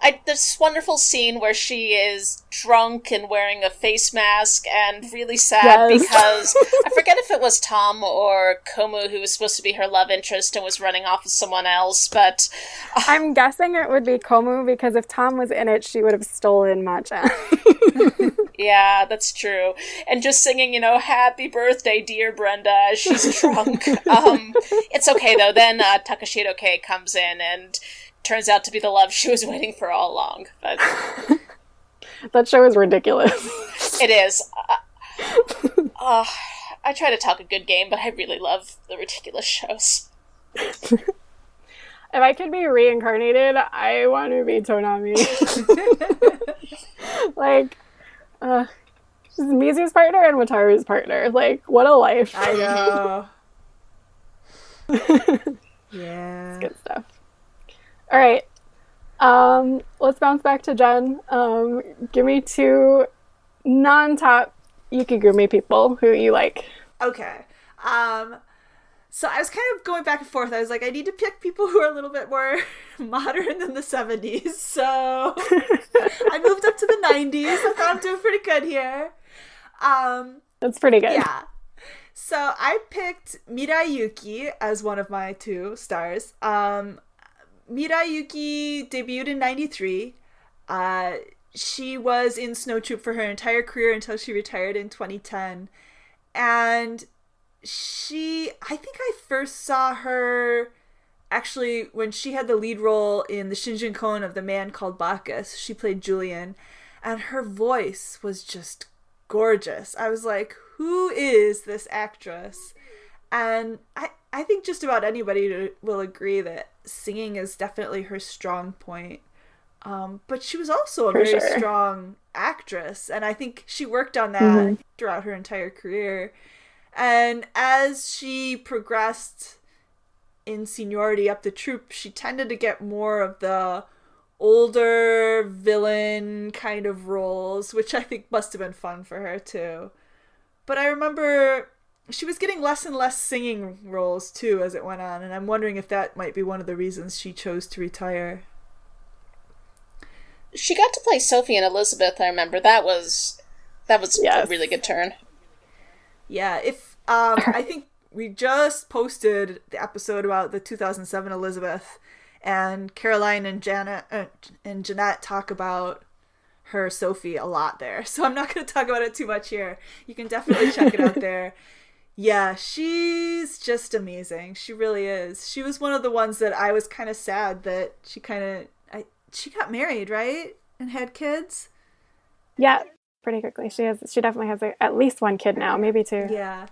there's this wonderful scene where she is drunk and wearing a face mask and really sad because I forget if it was Tom or Komu who was supposed to be her love interest and was running off with someone else, but I'm guessing it would be Komu because if Tom was in it, she would have stolen matcha. Yeah, that's true. And just singing, happy birthday, dear Brenda, as she's drunk. It's okay, though. Then Takashi Teruko comes in and turns out to be the love she was waiting for all along. But that show is ridiculous. It is. I try to talk a good game, but I really love the ridiculous shows. If I could be reincarnated, I want to be Tonami. She's Mizu's partner and Wataru's partner. What a life. I know. Yeah. It's good stuff. All right. Let's bounce back to Jen. Give me 2 non-top Yukigumi people who you like. Okay. So I was kind of going back and forth. I was like, I need to pick people who are a little bit more modern than the 70s. So I moved up to the 90s. I thought I'm doing pretty good here. That's pretty good. Yeah. So I picked Meteor Yuki as one of my 2 stars. Meteor Yuki debuted in 93. She was in Snow Troupe for her entire career until she retired in 2010. And I think I first saw her actually when she had the lead role in the Shinjin Kon of The Man Called Bacchus. She played Julian, and her voice was just gorgeous. I was like, who is this actress? And I think just about anybody will agree that singing is definitely her strong point. But she was also a very strong actress, and I think she worked on that throughout her entire career. And as she progressed in seniority up the troupe, she tended to get more of the older villain kind of roles, which I think must have been fun for her too. But I remember she was getting less and less singing roles too as it went on, and I'm wondering if that might be one of the reasons she chose to retire. She got to play Sophie and Elizabeth, I remember. That was a really good turn. Yeah, I think we just posted the episode about the 2007 Elizabeth, and Caroline and Jeanette talk about her Sophie a lot there. So I'm not going to talk about it too much here. You can definitely check it out there. Yeah, she's just amazing. She really is. She was one of the ones that I was kind of sad that she got married, right? And had kids? Yeah, pretty quickly. She definitely has at least 1 kid now, maybe 2. Yeah.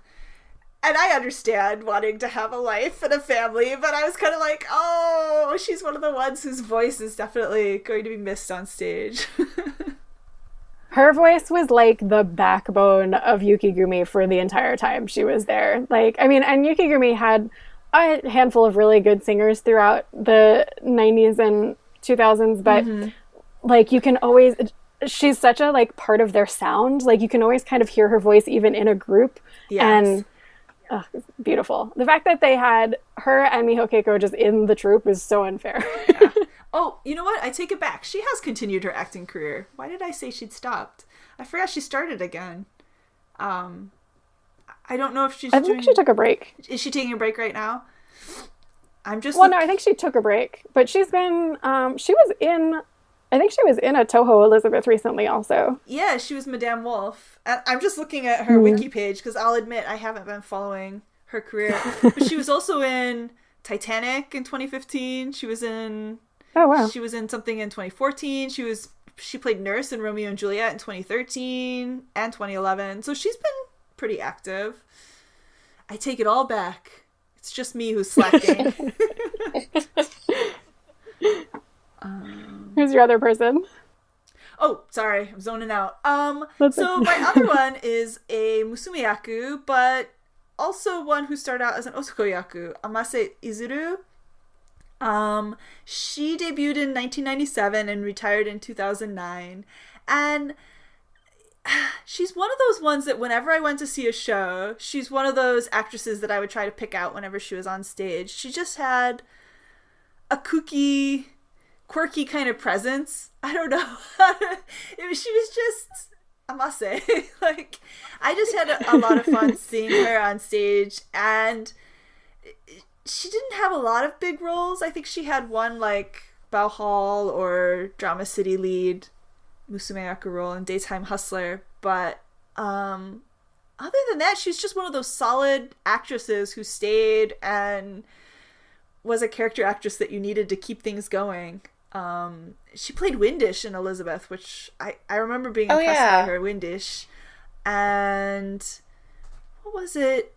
And I understand wanting to have a life and a family, but I was kind of like, oh, she's one of the ones whose voice is definitely going to be missed on stage. Her voice was like the backbone of Yukigumi for the entire time she was there. And Yukigumi had a handful of really good singers throughout the 90s and 2000s, but you can always, she's such a part of their sound. You can always kind of hear her voice even in a group. Yes. And it's beautiful. The fact that they had her and Miho Keiko just in the troupe is so unfair. Yeah. Oh, you know what? I take it back. She has continued her acting career. Why did I say she'd stopped? I forgot she started again. I don't know if I think she took a break. Is she taking a break right now? No, I think she took a break. But she's been, she was in a Toho Elizabeth recently also. Yeah, she was Madame Wolf. I'm just looking at her wiki page because I'll admit I haven't been following her career. But she was also in Titanic in 2015. She was in... Oh, wow. She was in something in 2014. She played Nurse in Romeo and Juliet in 2013 and 2011. So she's been pretty active. I take it all back. It's just me who's slacking. Who's your other person? Oh, sorry. I'm zoning out. So my other one is a Musume Yaku, but also one who started out as an Osako Yaku, Amase Izuru. She debuted in 1997 and retired in 2009. And she's one of those ones that whenever I went to see a show, she's one of those actresses that I would try to pick out whenever she was on stage. She just had a kooky, quirky kind of presence. I don't know. She was just, I must say, like, I just had a lot of fun seeing her on stage, and she didn't have a lot of big roles. I think she had one, like, Bao Hall or Drama City lead Musume role in Daytime Hustler, but other than that, she's just one of those solid actresses who stayed and was a character actress that you needed to keep things going. She played Windish in Elizabeth, which I remember being impressed by her Windish. And what was it?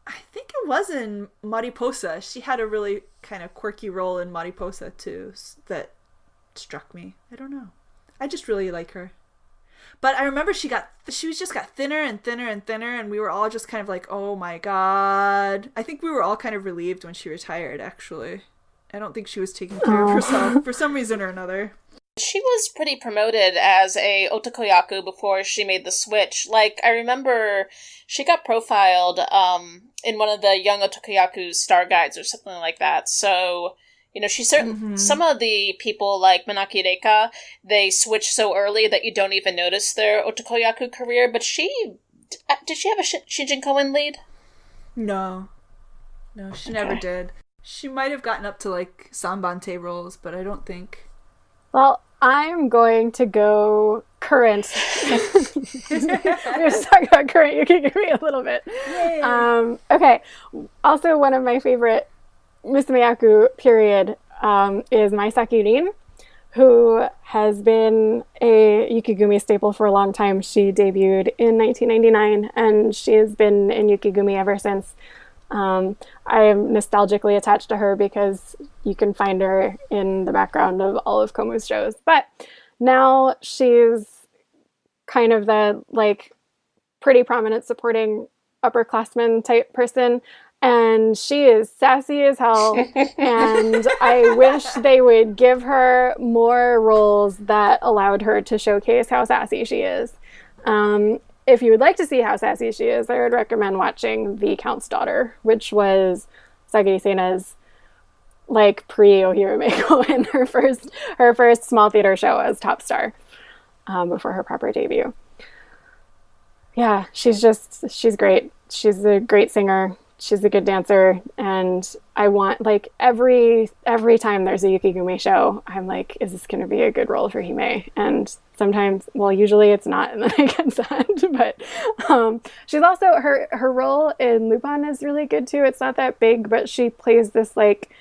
I think it was in Mariposa. She had a really kind of quirky role in Mariposa too that struck me. I don't know. I just really like her. But I remember she just got thinner and thinner and thinner, and we were all just kind of like, oh my god. I think we were all kind of relieved when she retired, actually. I don't think she was taking care of herself for some reason or another. She was pretty promoted as a otakoyaku before she made the switch. Like, I remember she got profiled in one of the Young Otakoyaku Star Guides or something like that. So, you know, she certainly, some of the people like Manaki Reika, they switch so early that you don't even notice their otakoyaku career. But did she have a Shinjin Koen lead? No, she never did. She might have gotten up to, like, Sanbante roles, but I don't think. Well, I'm going to go current. We're just talking about current Yukigami a little bit. Okay. Also, one of my favorite Musume period is Maisaki Rin, who has been a Yukigumi staple for a long time. She debuted in 1999, and she has been in Yukigumi ever since. I am nostalgically attached to her because you can find her in the background of all of Komu's shows. But now she's kind of the, like, pretty prominent supporting upperclassman type person. And she is sassy as hell. And I wish they would give her more roles that allowed her to showcase how sassy she is. If you would like to see how sassy she is, I would recommend watching The Count's Daughter, which was Sagiri Seina's, like, pre-Ohiro Meiko and her first small theater show as top star before her proper debut. Yeah, she's great. She's a great singer. She's a good dancer, and I want, like, every time there's a Yukigumi show, I'm like, is this going to be a good role for Hime? And sometimes, well, usually it's not, and then I get sad. But she's also, her role in Lupin is really good too. It's not that big, but she plays this, like,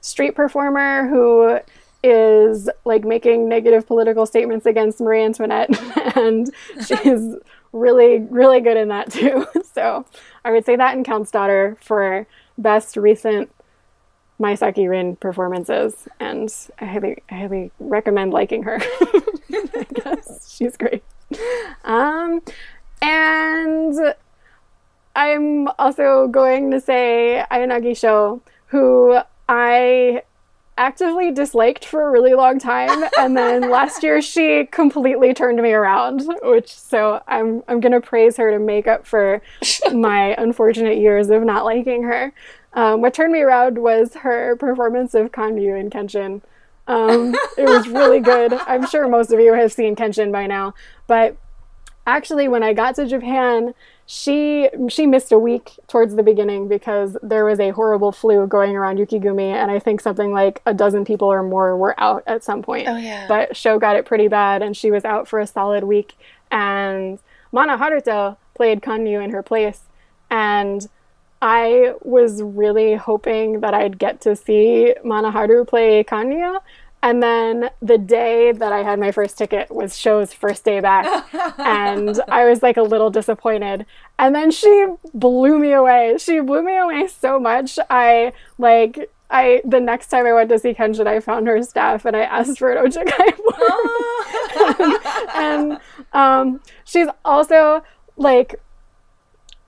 street performer who is, like, making negative political statements against Marie Antoinette, and she's really, really good in that too. So I would say that and Count's Daughter for best recent Maisaki Rin performances, and I highly recommend liking her. I guess she's great. And I'm also going to say Ayanagi Sho, who I actively disliked for a really long time, and then last year she completely turned me around, so I'm gonna praise her to make up for my unfortunate years of not liking her. What turned me around was her performance of Kanryu in Kenshin. It was really good. I'm sure most of you have seen Kenshin by now, but actually when I got to Japan, she missed a week towards the beginning because there was a horrible flu going around Yukigumi, and I think something like a dozen people or more were out at some point. Oh, yeah. But Sho got it pretty bad, and she was out for a solid week, and Mana Haruto played Kanryu in her place, and I was really hoping that I'd get to see Mana Haru play Kanryu. And then the day that I had my first ticket was Sho's first day back, and I was, like, a little disappointed. And then she blew me away. She blew me away so much. The next time I went to see Kenshin, I found her staff and I asked for an ochakai for her. And she's also, like,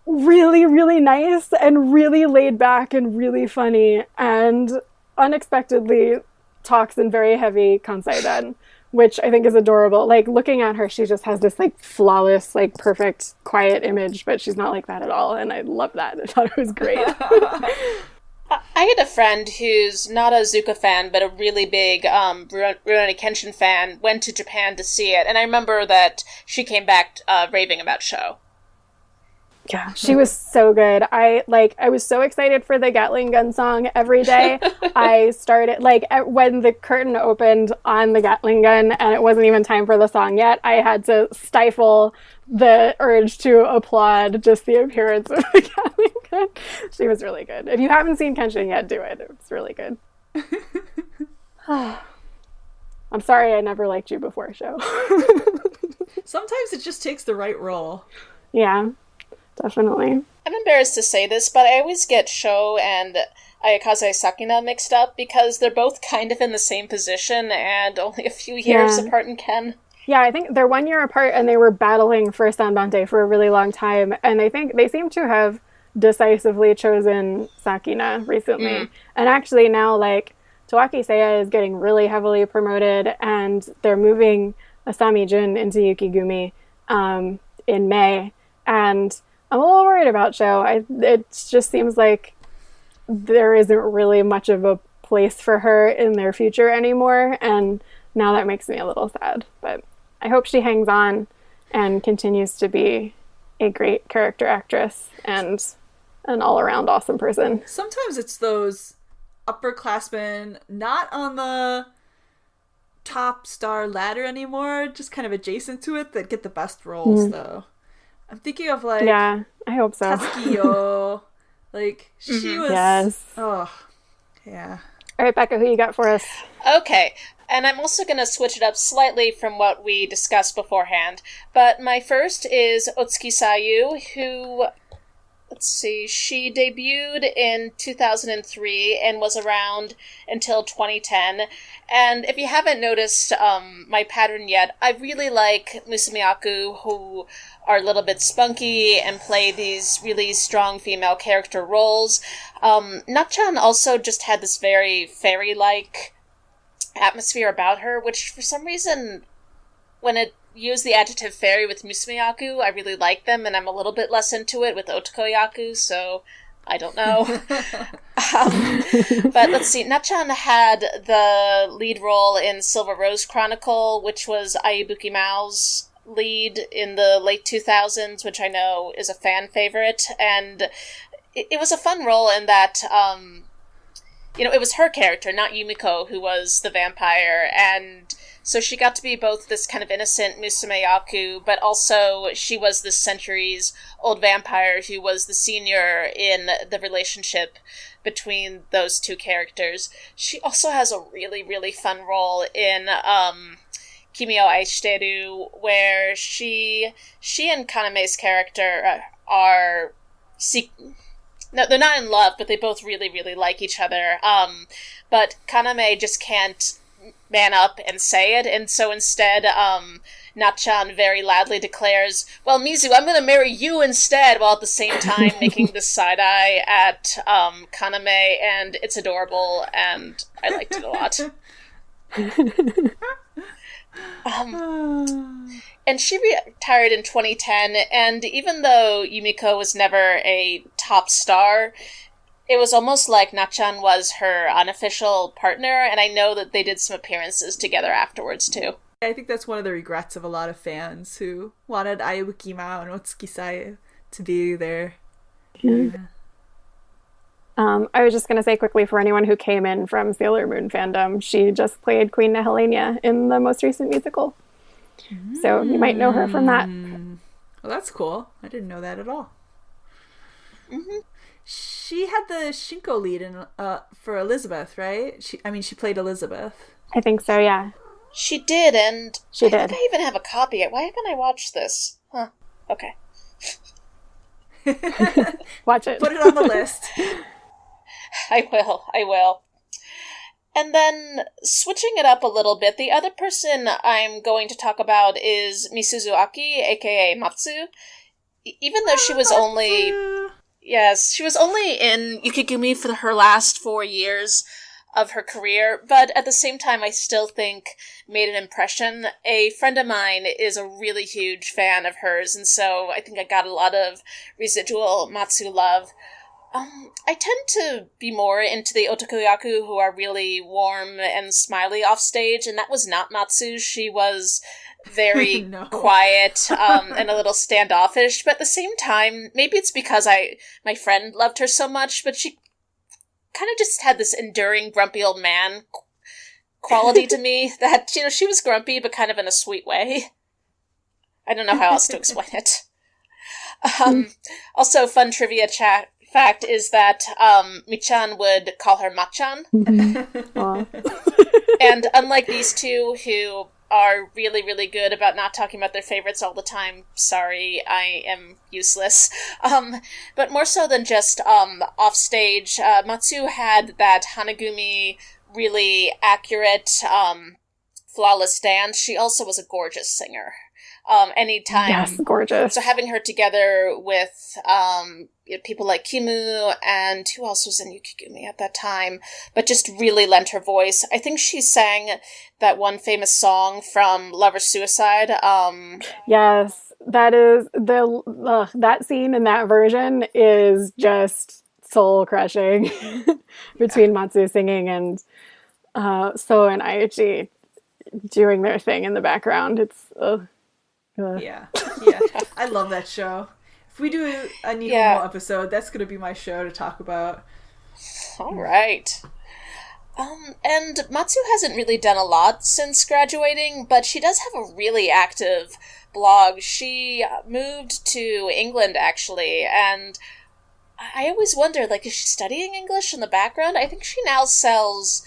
really, really nice and really laid back and really funny, and unexpectedly talks in very heavy Kansai Den, which I think is adorable. Like, looking at her, she just has this, like, flawless, like, perfect, quiet image, but she's not like that at all, and I love that. I thought it was great. I had a friend who's not a Zuka fan, but a really big Rurouni Kenshin fan, went to Japan to see it, and I remember that she came back raving about show. Yeah, she was so good. I was so excited for the Gatling gun song every day. I started, like, when the curtain opened on the Gatling gun and it wasn't even time for the song yet, I had to stifle the urge to applaud just the appearance of the Gatling gun. She was really good. If you haven't seen Kenshin yet, do it. It's really good. I'm sorry I never liked you before, show. Sometimes it just takes the right role. Yeah. Definitely. I'm embarrassed to say this, but I always get Sho and Ayakaze Sakina mixed up because they're both kind of in the same position and only a few years apart in Ken. Yeah, I think they're 1 year apart and they were battling for Sanbante for a really long time. And I think they seem to have decisively chosen Sakina recently. And actually now, like, Tawaki Seiya is getting really heavily promoted and they're moving Asami Jun into Yukigumi in May. And I'm a little worried about Sho. It just seems like there isn't really much of a place for her in their future anymore, and now that makes me a little sad. But I hope she hangs on and continues to be a great character actress and an all-around awesome person. Sometimes it's those upperclassmen not on the top star ladder anymore, just kind of adjacent to it, that get the best roles, though. I'm thinking of, like... Yeah, I hope so. Tatsukiyo. Like, she was... Yes. Oh, yeah. All right, Becca, who you got for us? Okay, and I'm also going to switch it up slightly from what we discussed beforehand. But my first is Otsuki Sayu, who... Let's see, she debuted in 2003 and was around until 2010. And if you haven't noticed my pattern yet, I really like Musumiyaku, who are a little bit spunky and play these really strong female character roles. Natchan also just had this very fairy-like atmosphere about her, which for some reason, when it used the adjective fairy with Musumiyaku, I really like them, and I'm a little bit less into it with Otokoyaku, so I don't know. But let's see, Natchan had the lead role in Silver Rose Chronicle, which was Aibuki Mao's lead in the late 2000s, which I know is a fan favorite, and it was a fun role in that, it was her character, not Yumiko, who was the vampire, and so she got to be both this kind of innocent Musumeyaku, but also she was this centuries-old vampire who was the senior in the relationship between those two characters. She also has a really, really fun role in Kimi o Aishiteru, where she and Kaname's character are... No, they're not in love, but they both really, really like each other. But Kaname just can't man up and say it, and so instead, Natchan very loudly declares, "Well, Mizu, I'm gonna marry you instead," while at the same time making this side-eye at Kaname, and it's adorable, and I liked it a lot. And she retired in 2010, and even though Yumiko was never a top star, it was almost like Natchan was her unofficial partner, and I know that they did some appearances together afterwards, too. I think that's one of the regrets of a lot of fans who wanted Ayubuki Mao and Otsuki Sayu to be there. Yeah. I was just going to say quickly, for anyone who came in from Sailor Moon fandom, she just played Queen Nehelenia in the most recent musical. So you might know her from that. Well, that's cool. I didn't know that at all. Mm-hmm. She had the Shinko lead in for Elizabeth, right? She played Elizabeth. I think so, yeah. She did, and I think I even have a copy. Why haven't I watched this? Huh. Okay. Watch it. Put it on the list. I will. And then, switching it up a little bit, the other person I'm going to talk about is Misuzu Aki, aka Matsu. Even though she was only... Yes, she was only in Yukigumi for her last 4 years. of her career, but at the same time, I still think made an impression. A friend of mine is a really huge fan of hers, and so I think I got a lot of residual Matsu love. I tend to be more into the otakuyaku who are really warm and smiley off stage, and that was not Matsu. She was very quiet and a little standoffish, but at the same time, maybe it's because my friend loved her so much, but she kind of just had this enduring grumpy old man quality to me that, she was grumpy, but kind of in a sweet way. I don't know how else to explain it. Also, fun trivia fact is that Michan would call her Machan. And unlike these two, who are really, really good about not talking about their favorites all the time, sorry, I am useless. But more so than just off stage, Matsu had that Hanagumi, really accurate, flawless dance. She also was a gorgeous singer. Anytime. Yes, gorgeous. So having her together with people like Kimu and who else was in Yukigumi at that time, but just really lent her voice. I think she sang that one famous song from Love or Suicide. Yes, that is that scene in that version is just soul crushing between Matsu singing and So and Aichi doing their thing in the background. It's Yeah. I love that show. If we do a Nihongo episode, that's going to be my show to talk about. All right. And Matsu hasn't really done a lot since graduating, but she does have a really active blog. She moved to England, actually, and I always wonder, is she studying English in the background? I think she now sells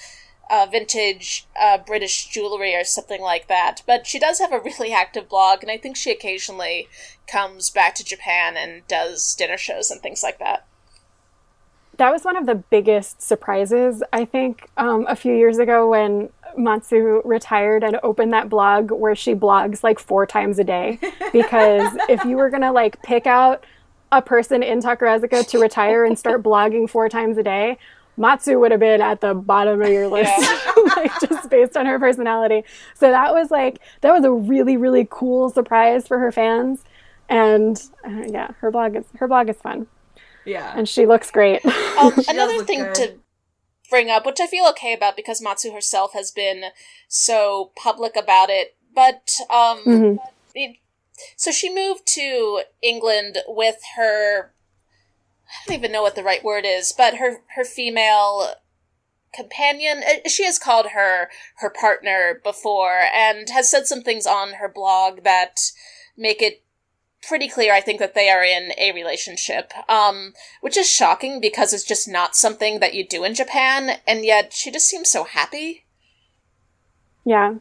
vintage British jewelry or something like that. But she does have a really active blog, and I think she occasionally comes back to Japan and does dinner shows and things like that. That was one of the biggest surprises, I think, a few years ago when Matsu retired and opened that blog where she blogs 4 times a day. Because if you were going to pick out a person in Takarazuka to retire and start blogging 4 times a day, Matsu would have been at the bottom of your list, just based on her personality. So that was a really, really cool surprise for her fans. And her blog is fun. Yeah. And she looks great. Another thing to bring up, which I feel okay about because Matsu herself has been so public about it, but so she moved to England with her, I don't even know what the right word is, but her female companion. She has called her partner before and has said some things on her blog that make it pretty clear, I think, that they are in a relationship, which is shocking because it's just not something that you do in Japan, and yet she just seems so happy. Yeah.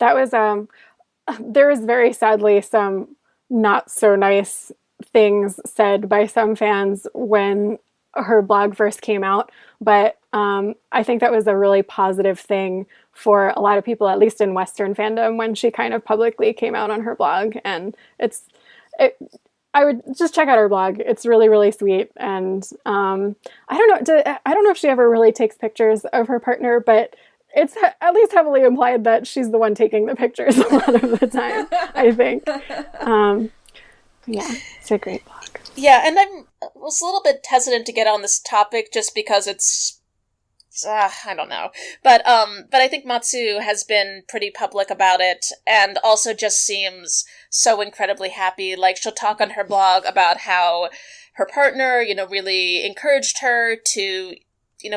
That was, there was very sadly some not so nice things said by some fans when her blog first came out, but I think that was a really positive thing for a lot of people, at least in Western fandom, when she kind of publicly came out on her blog. And I would just check out her blog. It's really, really sweet. And I don't know if she ever really takes pictures of her partner, but it's at least heavily implied that she's the one taking the pictures a lot of the time, I think. Yeah, it's a great blog. Yeah, and I was a little bit hesitant to get on this topic just because it's I don't know. But I think Matsu has been pretty public about it and also just seems so incredibly happy. She'll talk on her blog about how her partner, really encouraged her to,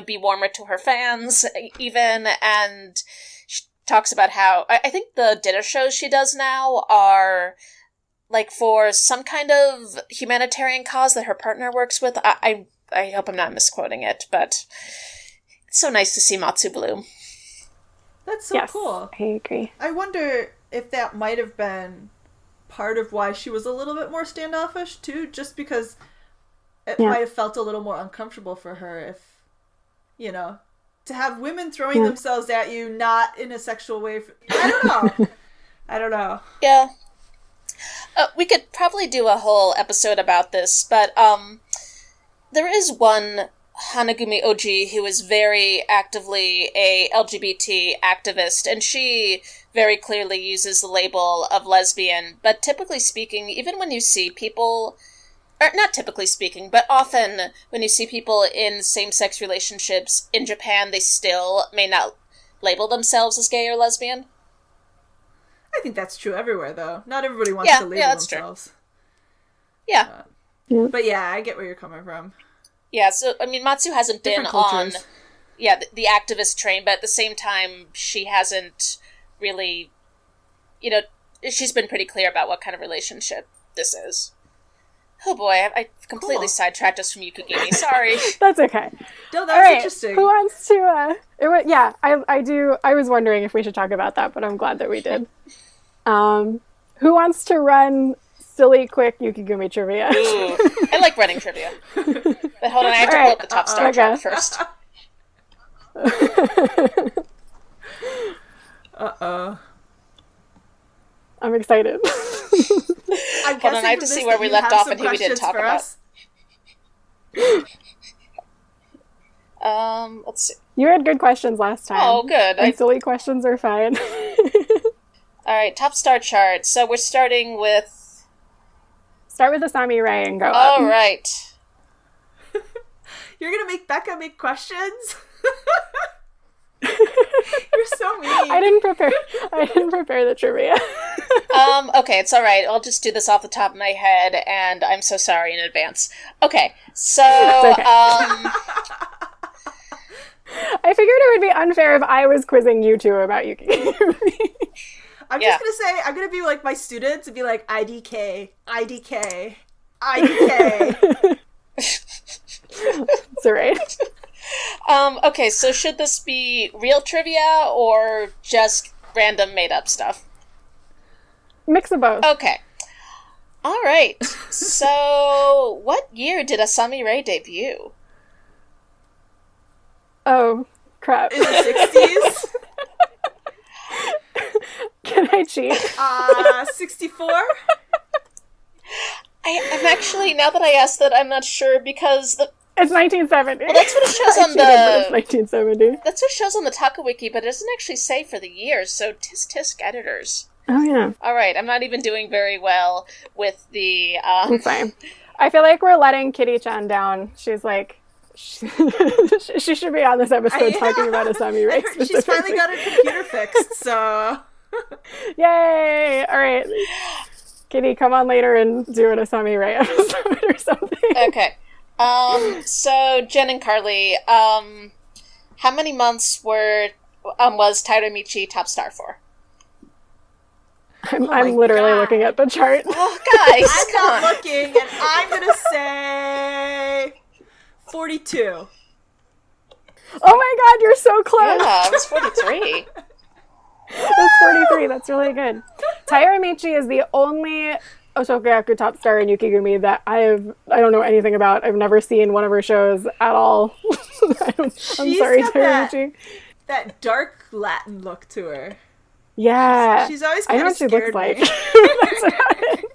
be warmer to her fans even. And she talks about how, I think the dinner shows she does now are for some kind of humanitarian cause that her partner works with. I hope I'm not misquoting it, but it's so nice to see Matsu bloom. That's so cool. I agree. I wonder if that might have been part of why she was a little bit more standoffish too, just because it might have felt a little more uncomfortable for her if, to have women throwing themselves at you, not in a sexual way. I don't know. Yeah. We could probably do a whole episode about this, but there is one Hanagumi Oji, who is very actively a LGBT activist, and she very clearly uses the label of lesbian. But typically speaking, even when you see people, or not typically speaking, but often when you see people in same-sex relationships in Japan, they still may not label themselves as gay or lesbian. I think that's true everywhere, though. Not everybody wants to label themselves. True. Yeah. But yeah, I get where you're coming from. Yeah, so, I mean, Matsu hasn't been on, the activist train, but at the same time, she hasn't really, she's been pretty clear about what kind of relationship this is. Oh boy, I completely sidetracked us from Yukigami, sorry. That's okay. No, that was interesting. Who wants to, I was wondering if we should talk about that, but I'm glad that we did. Who wants to run silly, quick Yukigami trivia? Ooh, I like running trivia. But hold on, I have to pull up the top star chart first. Uh-oh. I'm excited. Hold on, I have to see where we left off and who we didn't talk about. Let's see. You had good questions last time. Oh, good. And silly questions are fine. Alright, top star chart. So we're starting with... Start with Asami Ray and go up. All right. You're going to make Becca make questions? You're so mean. I didn't prepare the trivia. Okay, it's all right. I'll just do this off the top of my head, and I'm so sorry in advance. Okay, so okay. I figured it would be unfair if I was quizzing you two about Yuki. I'm just going to say, I'm going to be like my students and be like, IDK, IDK, IDK. That's all right. Okay, so should this be real trivia or just random made-up stuff? Mix of both. Okay. All right. So, what year did Asami Ray debut? Oh, crap. In the 60s? Can I cheat? 64? I'm actually, now that I asked that, I'm not sure because It's 1970. Well, that's what it shows on It's 1970. That's what it shows on the Takawiki, but it doesn't actually say for the years, so tisk editors. Oh, yeah. Alright, I'm not even doing very well with the, It's fine. I feel like we're letting Kitty-chan down. She's like... she should be on this episode talking about Asami Ray specifically. She's finally got her computer fixed, so... Yay! Alright. Kitty, come on later and do an Asami Ray episode or something. Okay. So, Jen and Carly, how many months was Tairamichi top star for? I'm literally looking at the chart. Oh, guys, I'm not looking, and I'm gonna say 42. Oh my god, you're so close! Yeah, it was 43. That's 43, that's really good. Tairamichi is the only Oshokayaku top star in Yukigumi that I don't know anything about. I've never seen one of her shows at all. I'm sorry, Tairamichi. That dark Latin look to her. Yeah. She's always I kind know of what she looks scared like. me. That's about it.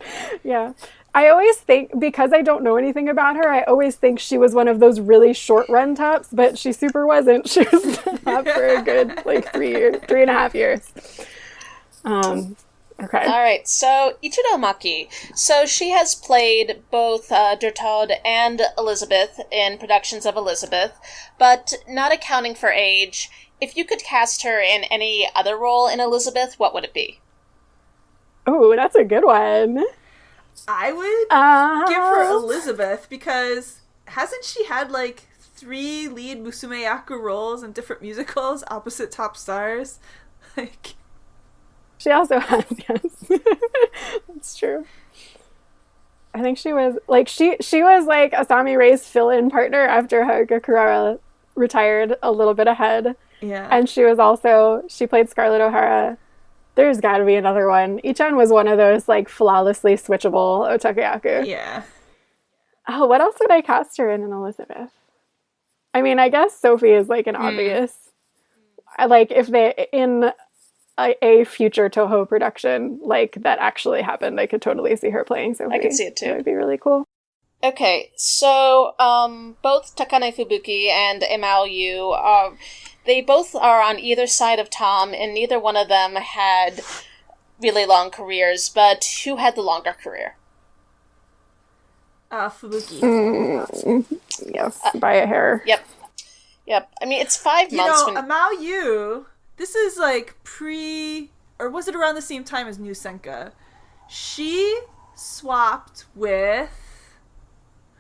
Yeah. I always think, because I don't know anything about her, I always think she was one of those really short run tops, but she super wasn't. She was top for a good, 3.5 years. Okay. All right, so Ichido Maki. So she has played both Dertod and Elizabeth in productions of Elizabeth, but not accounting for age, if you could cast her in any other role in Elizabeth, what would it be? Oh, that's a good one. I would give her Elizabeth because hasn't she had 3 lead Musume Yaku roles in different musicals opposite top stars? She also has, yes. That's true. I think she was she was Asami Ray's fill-in partner after Haruka Kurara retired a little bit ahead. Yeah. And she played Scarlett O'Hara. There's got to be another one. Ichan was one of those flawlessly switchable otakuyaku. Yeah. Oh, what else would I cast her in Elizabeth? I mean, I guess Sophie is an obvious. If they in a future Toho production that actually happened, I could totally see her playing Sophie. I could see it too. It would be really cool. Okay, so both Takane Fubuki and Ema Yu they both are on either side of Tom, and neither one of them had really long careers, but who had the longer career? Fubuki. Yes, by a hair. Yep. I mean, it's 5 months. Mao Yu, this is like or was it around the same time as New Senka? She swapped with...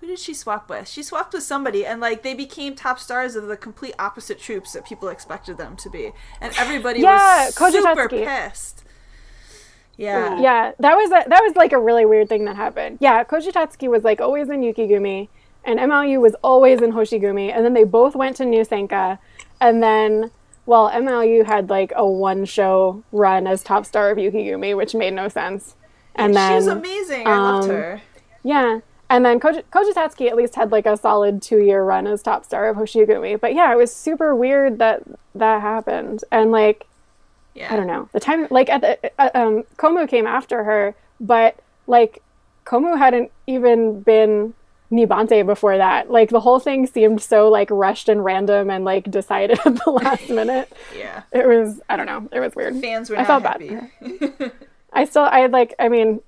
Who did she swap with? She swapped with somebody, and like they became top stars of the complete opposite troops that people expected them to be, and everybody was super pissed. Yeah, that was like a really weird thing that happened. Yeah, Koji Tatsuki was like always in Yukigumi, and MLU was always in Hoshigumi, and then they both went to New Senka, and then MLU had like a one-show run as top star of Yukigumi, which made no sense. And then she was amazing. I loved her. Yeah. And then Koji Tatsuki at least had like a solid 2-year run as top star of Hoshigumi. But yeah, it was super weird that happened. And like, I don't know, the time, like at the, Komu came after her, but like Komu hadn't even been Nibante before that. Like the whole thing seemed so like rushed and random and like decided at the last minute. Yeah. It was, I don't know, it was weird. Fans were not happy. Bad.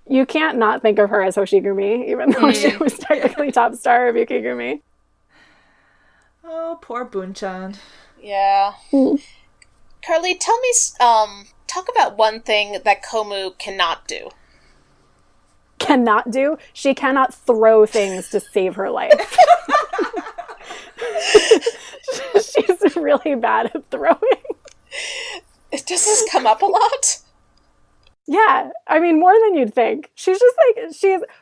You can't not think of her as Hoshigumi, even though she was technically top star of Yukigumi. Oh, poor Bunchan. Yeah. Carly, tell me, talk about one thing that Komu cannot do. Cannot do? She cannot throw things to save her life. She's really bad at throwing. Does this come up a lot? Yeah, I mean, more than you'd think. She's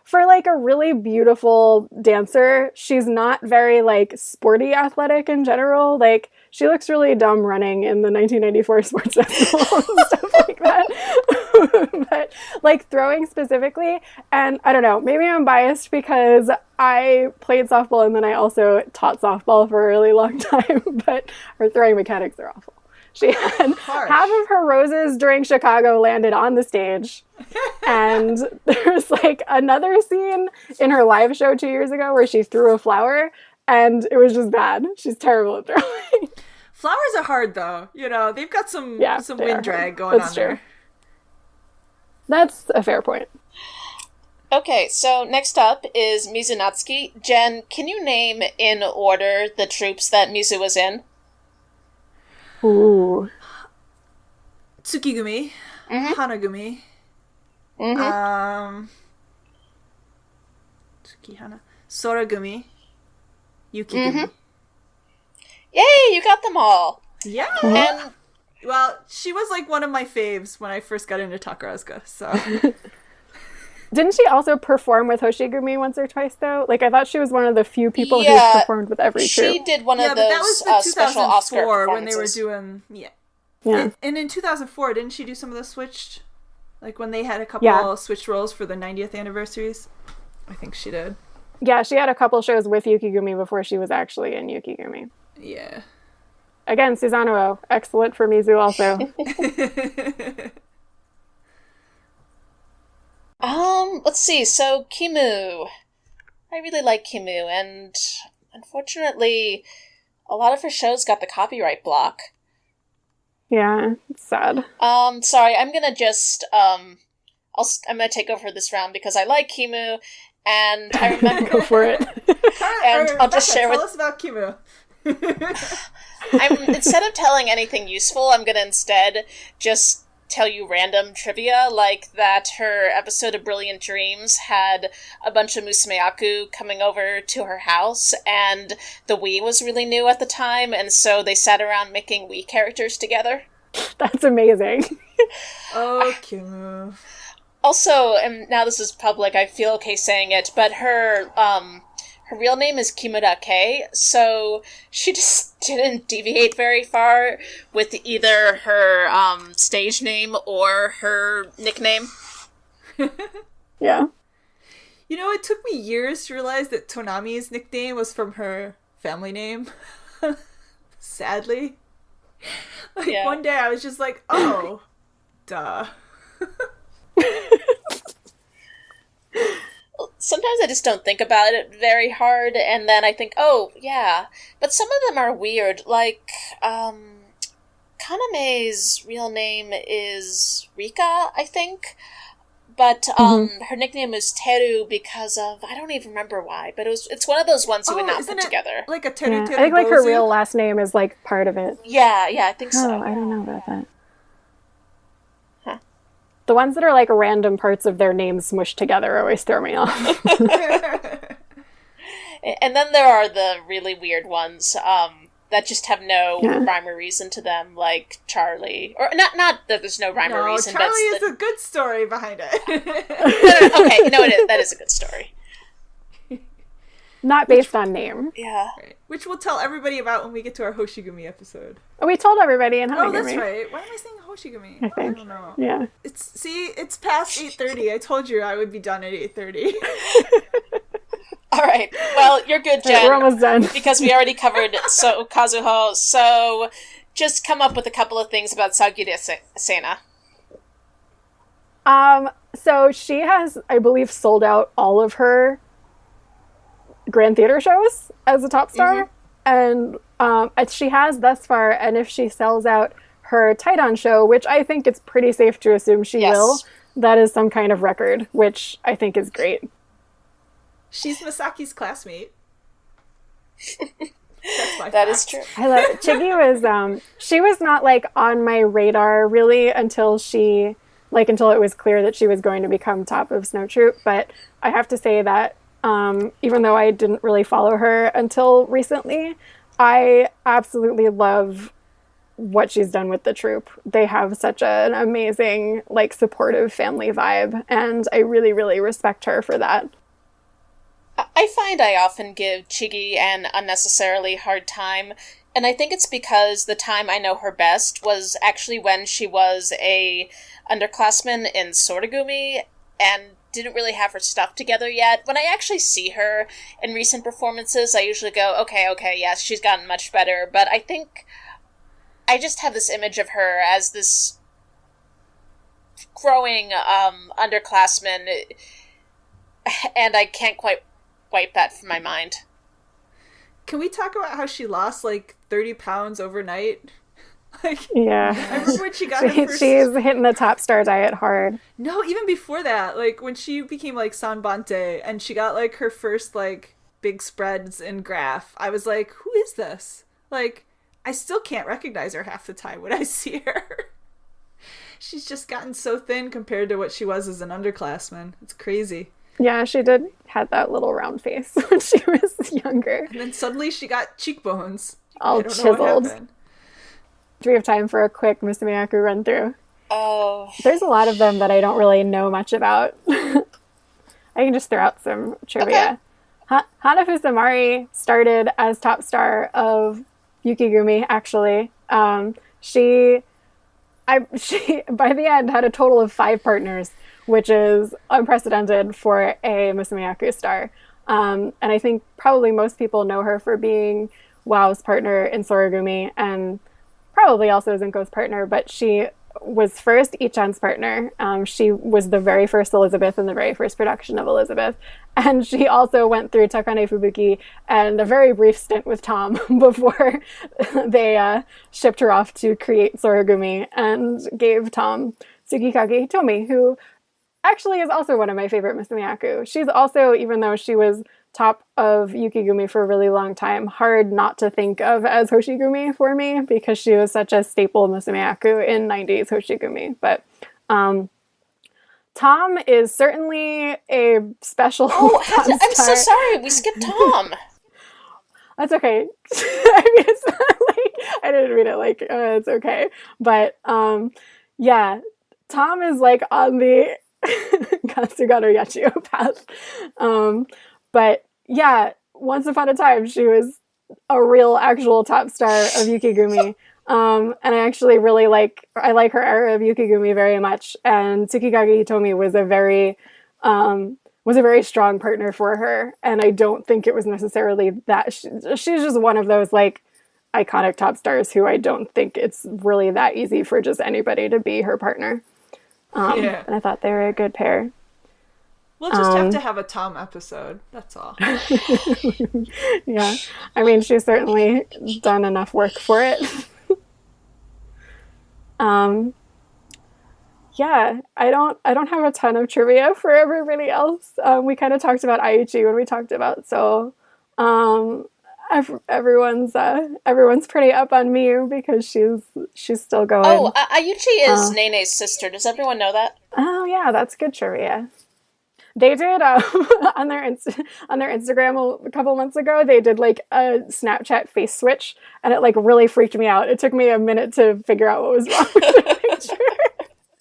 for like a really beautiful dancer, she's not very like sporty athletic in general. Like, she looks really dumb running in the 1994 sports festival and stuff like that. But like throwing specifically, and I don't know, maybe I'm biased because I played softball and then I also taught softball for a really long time, but her throwing mechanics are awful. She had half of her roses during Chicago landed on the stage. And there's like another scene in her live show 2 years ago where she threw a flower and it was just bad. She's terrible at throwing. Flowers are hard though. You know, they've got some wind drag going on there. That's a fair point. Okay, so next up is Musa Natsuki. Jen, can you name in order the troops that Musa was in? Ooh. Tsukigumi, Hanagumi, Tsukihana, Soragumi, Yukigumi. Yay, you got them all! Yeah! And, well, she was like one of my faves when I first got into Takarazuka, so... Didn't she also perform with Hoshigumi once or twice, though? Like, I thought she was one of the few people who performed with every troupe. She did one of those that was the special Oscar performances. when they were doing... Yeah. And in 2004, didn't she do some of the switched... Like, when they had a couple switched roles for the 90th anniversaries? I think she did. Yeah, she had a couple shows with Yukigumi before she was actually in Yukigumi. Yeah. Again, Susanoo, excellent for Mizu also. Let's see. So, Kimu. I really like Kimu, and unfortunately, a lot of her shows got the copyright block. Yeah, it's sad. Sorry, I'm gonna just, I'm gonna take over this round because I like Kimu, and I remember... Go for it. And I'll just share tell us about Kimu. Instead of telling anything useful, I'm gonna instead just tell you random trivia, like that her episode of Brilliant Dreams had a bunch of musumeaku coming over to her house, and the Wii was really new at the time, and so they sat around making Wii characters together. That's amazing. Oh, Kimu. Also, and now this is public, I feel okay saying it, but her real name is Kimura Kei, so she just didn't deviate very far with either her stage name or her nickname. Yeah. You know, it took me years to realize that Tonami's nickname was from her family name. Sadly. One day I was just like, oh, duh. sometimes I just don't think about it very hard, and then I think, oh, yeah. But some of them are weird, like, Kaname's real name is Rika, I think. But her nickname is Teru because of, I don't even remember why, but it's one of those ones you would not put together. Like a Teru Teru I think like her real last name is like part of it. Yeah, I think so. Oh, I don't know about that. Huh. The ones that are like random parts of their names smushed together always throw me off. And then there are the really weird ones that just have no rhyme or reason to them, like Charlie. Or not that there's no rhyme or reason. Charlie is a good story behind it. No, okay, that is a good story. Not based on name. Yeah. Right. Which we'll tell everybody about when we get to our Hoshigumi episode. Oh, we told everybody in Hoshigumi. Oh, that's right. Why am I saying Hoshigumi? I think. I don't know. Yeah. It's past 8:30. I told you I would be done at 8:30. All right. Well, you're good, Jen. We're almost done. Because we already covered Kazuho. So just come up with a couple of things about Sagiri Sena. So she has, I believe, sold out all of her Grand Theater shows as a top star. And she has thus far, and if she sells out her Taidon show, which I think it's pretty safe to assume she will, that is some kind of record, which I think is great. She's Masaki's classmate. That's my That fact. is true. I love it. Chigi was she was not like on my radar really until it was clear that she was going to become top of Snow Troupe. But I have to say that even though I didn't really follow her until recently, I absolutely love what she's done with the troupe. They have such an amazing, like, supportive family vibe, and I really, really respect her for that. I find I often give Chigi an unnecessarily hard time, and I think it's because the time I know her best was actually when she was a underclassman in Soragumi and didn't really have her stuff together yet. When I actually see her in recent performances, I usually go, okay, yes, she's gotten much better, but I think I just have this image of her as this growing underclassman, and I can't quite wipe that from my mind. Can we talk about how she lost like 30 pounds overnight? Yeah. I remember when she got her first... She's hitting the top star diet hard. No, even before that, like when she became like Sanbante and she got like her first like big spreads in graph, I was like, who is this? Like, I still can't recognize her half the time when I see her. She's just gotten so thin compared to what she was as an underclassman. It's crazy. Yeah, she had that little round face when she was younger. And then suddenly she got cheekbones. All chiseled. Do we have time for a quick Musumeyaku run through? Oh. There's a lot of them that I don't really know much about. I can just throw out some trivia. Okay. Hanafusa started as top star of Yukigumi, actually. She, by the end, had a total of 5 partners, which is unprecedented for a Musumeyaku star. And I think probably most people know her for being WoW's partner in Soragumi, and probably also Junko's partner, but she was first Ichan's partner. She was the very first Elizabeth in the very first production of Elizabeth. And she also went through Takane Fubuki and a very brief stint with Tom before they shipped her off to create Soragumi and gave Tom Tsukikage Hitomi, who actually is also one of my favorite Musumeyaku. She's also, even though she was top of Yukigumi for a really long time, hard not to think of as Hoshigumi for me because she was such a staple Musumeyaku in 90s Hoshigumi. But Tom is certainly a special. Oh, I'm so sorry. We skipped Tom. That's okay. I mean, it's not like I didn't read it like it's okay. But yeah, Tom is like on the Katsugaru Yachio path. But yeah, once upon a time, she was a real, actual top star of Yukigumi. And I actually really like her era of Yukigumi very much. And Tsukikage Hitomi was a very strong partner for her. And I don't think it was necessarily that she's just one of those like iconic top stars who I don't think it's really that easy for just anybody to be her partner. And I thought they were a good pair. We'll just have to have a Tom episode. That's all. Yeah. I mean, she's certainly done enough work for it. Yeah, I don't have a ton of trivia for everybody else. We kind of talked about Aichi when we talked about So. Everyone's pretty up on Miyu because she's still going. Oh, Ayuchi is Nene's sister. Does everyone know that? Oh yeah, that's good trivia. They did on their Instagram a couple months ago. They did like a Snapchat face switch, and it like really freaked me out. It took me a minute to figure out what was wrong with the picture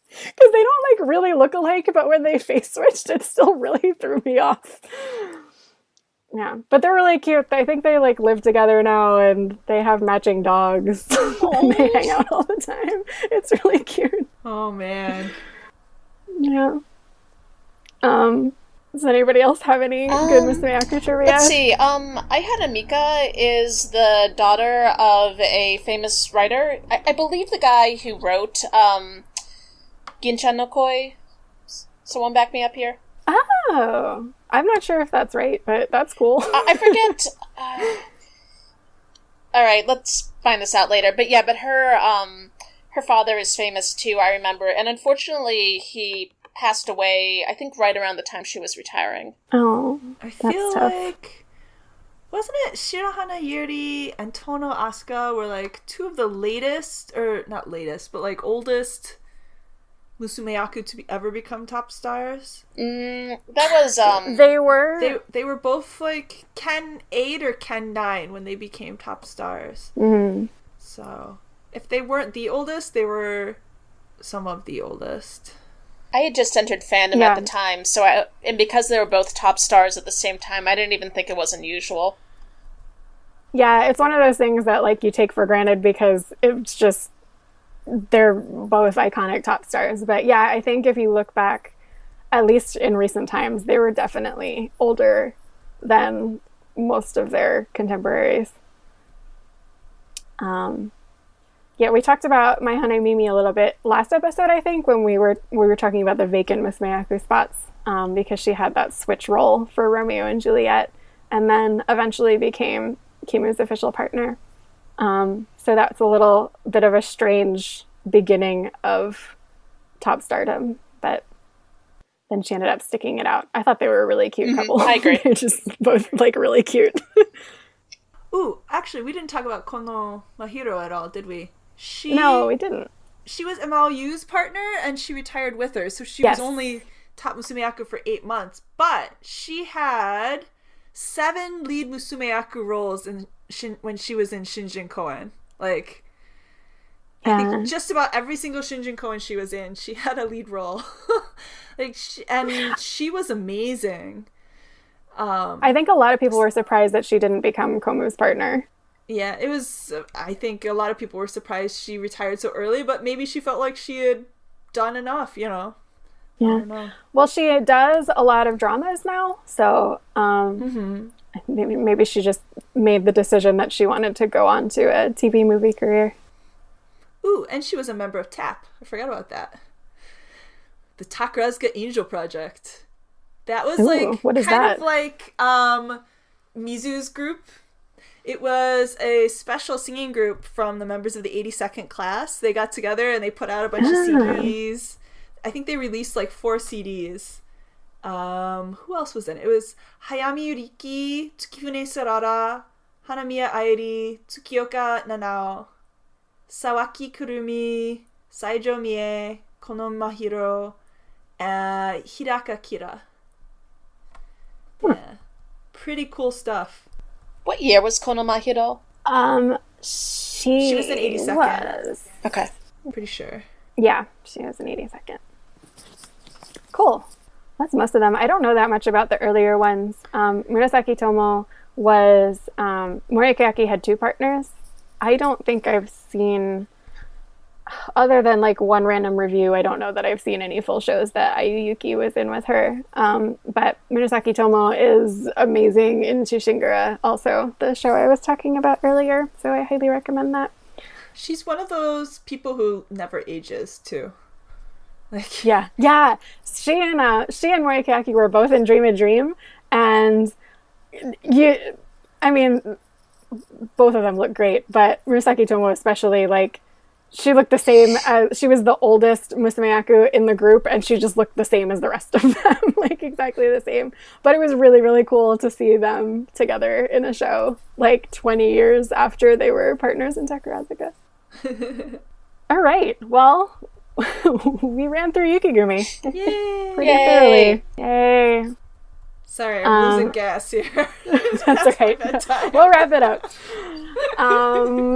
because they don't like really look alike, but when they face switched, it still really threw me off. Yeah, but they're really cute. I think they like live together now, and they have matching dogs. And they hang out all the time. It's really cute. Oh man. Yeah. Does anybody else have any good Musume trivia? Let's see. Ayahara Mika is the daughter of a famous writer. I believe the guy who wrote Ginchan no Koi. Someone back me up here. Oh, I'm not sure if that's right, but that's cool. I forget. All right, let's find this out later. But yeah, her father is famous too. I remember, and unfortunately, he passed away. I think right around the time she was retiring. Oh, I feel like wasn't it Shirahana Yuri and Tono Asuka were like two of the latest, or not latest, but like oldest Musumeyaku to ever become top stars? That was They were both like Ken 8 or Ken 9 when they became top stars. Mm-hmm. So if they weren't the oldest, they were some of the oldest. I had just entered fandom at the time, and because they were both top stars at the same time, I didn't even think it was unusual. Yeah, it's one of those things that like you take for granted because it's just they're both iconic top stars. But yeah, I think if you look back, at least in recent times, they were definitely older than most of their contemporaries. Yeah, we talked about My Hane Mimi a little bit last episode, I think, when we were talking about the vacant Musumeyaku spots, because she had that switch role for Romeo and Juliet, and then eventually became Kimu's official partner. So that's a little bit of a strange beginning of top stardom, but then she ended up sticking it out. I thought they were a really cute couple. I agree. They're just both like really cute. Ooh, actually, we didn't talk about Kono Mahiro at all, did we? No, we didn't. She was Emaoyu's partner, and she retired with her, so she was only top Musumeyaku for 8 months. But she had 7 lead Musumeyaku roles when she was in Shinjin Koen. Like, I think just about every single Shinjin Koen she was in, she had a lead role. She was amazing. I think a lot of people were surprised that she didn't become Komu's partner. Yeah, it was, I think a lot of people were surprised she retired so early, but maybe she felt like she had done enough, you know? Yeah. I don't know. Well, she does a lot of dramas now, so maybe she just made the decision that she wanted to go on to a TV movie career. Ooh, and she was a member of TAP. I forgot about that. The Takarazuka Angel Project. That was kind of like Mizu's group. It was a special singing group from the members of the 82nd class. They got together and they put out a bunch of CDs. I think they released like 4 CDs. Who else was in it? It was Hayami Yuriki, Tsukifune Sarara, Hanamiya Airi, Tsukioka Nanao, Sawaki Kurumi, Saijo Mie, Kono Mahiro, Hiraka Kira. Yeah. Pretty cool stuff. What year was Kono Mahiro? She was in 82nd. Okay. I'm pretty sure. Yeah, she was in 82nd. Cool. That's most of them. I don't know that much about the earlier ones. Murasaki Tomo was... Morioka Aki had 2 partners. I don't think I've seen... Other than like one random review, I don't know that I've seen any full shows that Yuuki was in with her. But Murasaki Tomo is amazing in Shushingura, also the show I was talking about earlier. So I highly recommend that. She's one of those people who never ages, too. Like, yeah. She and Morioka Aki were both in Dream a Dream, and both of them look great, but Murasaki Tomo especially, like, she looked the same as, she was the oldest Musumeyaku in the group, and she just looked the same as the rest of them, like exactly the same. But it was really, really cool to see them together in a show, like 20 years after they were partners in Takarazuka. All right, well, we ran through Yukigumi. Yay! Pretty thoroughly. Yay. Sorry, I'm losing gas here. That's okay. We'll wrap it up.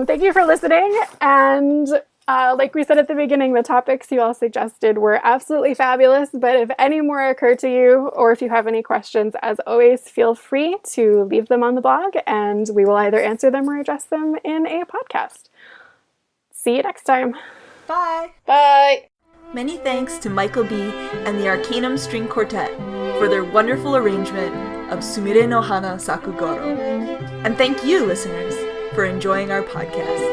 Thank you for listening. And like we said at the beginning, the topics you all suggested were absolutely fabulous. But if any more occur to you, or if you have any questions, as always, feel free to leave them on the blog, and we will either answer them or address them in a podcast. See you next time. Bye. Bye. Many thanks to Michael B. and the Arcanum String Quartet for their wonderful arrangement of Sumire no Hana Sakugoro. And thank you, listeners, for enjoying our podcast.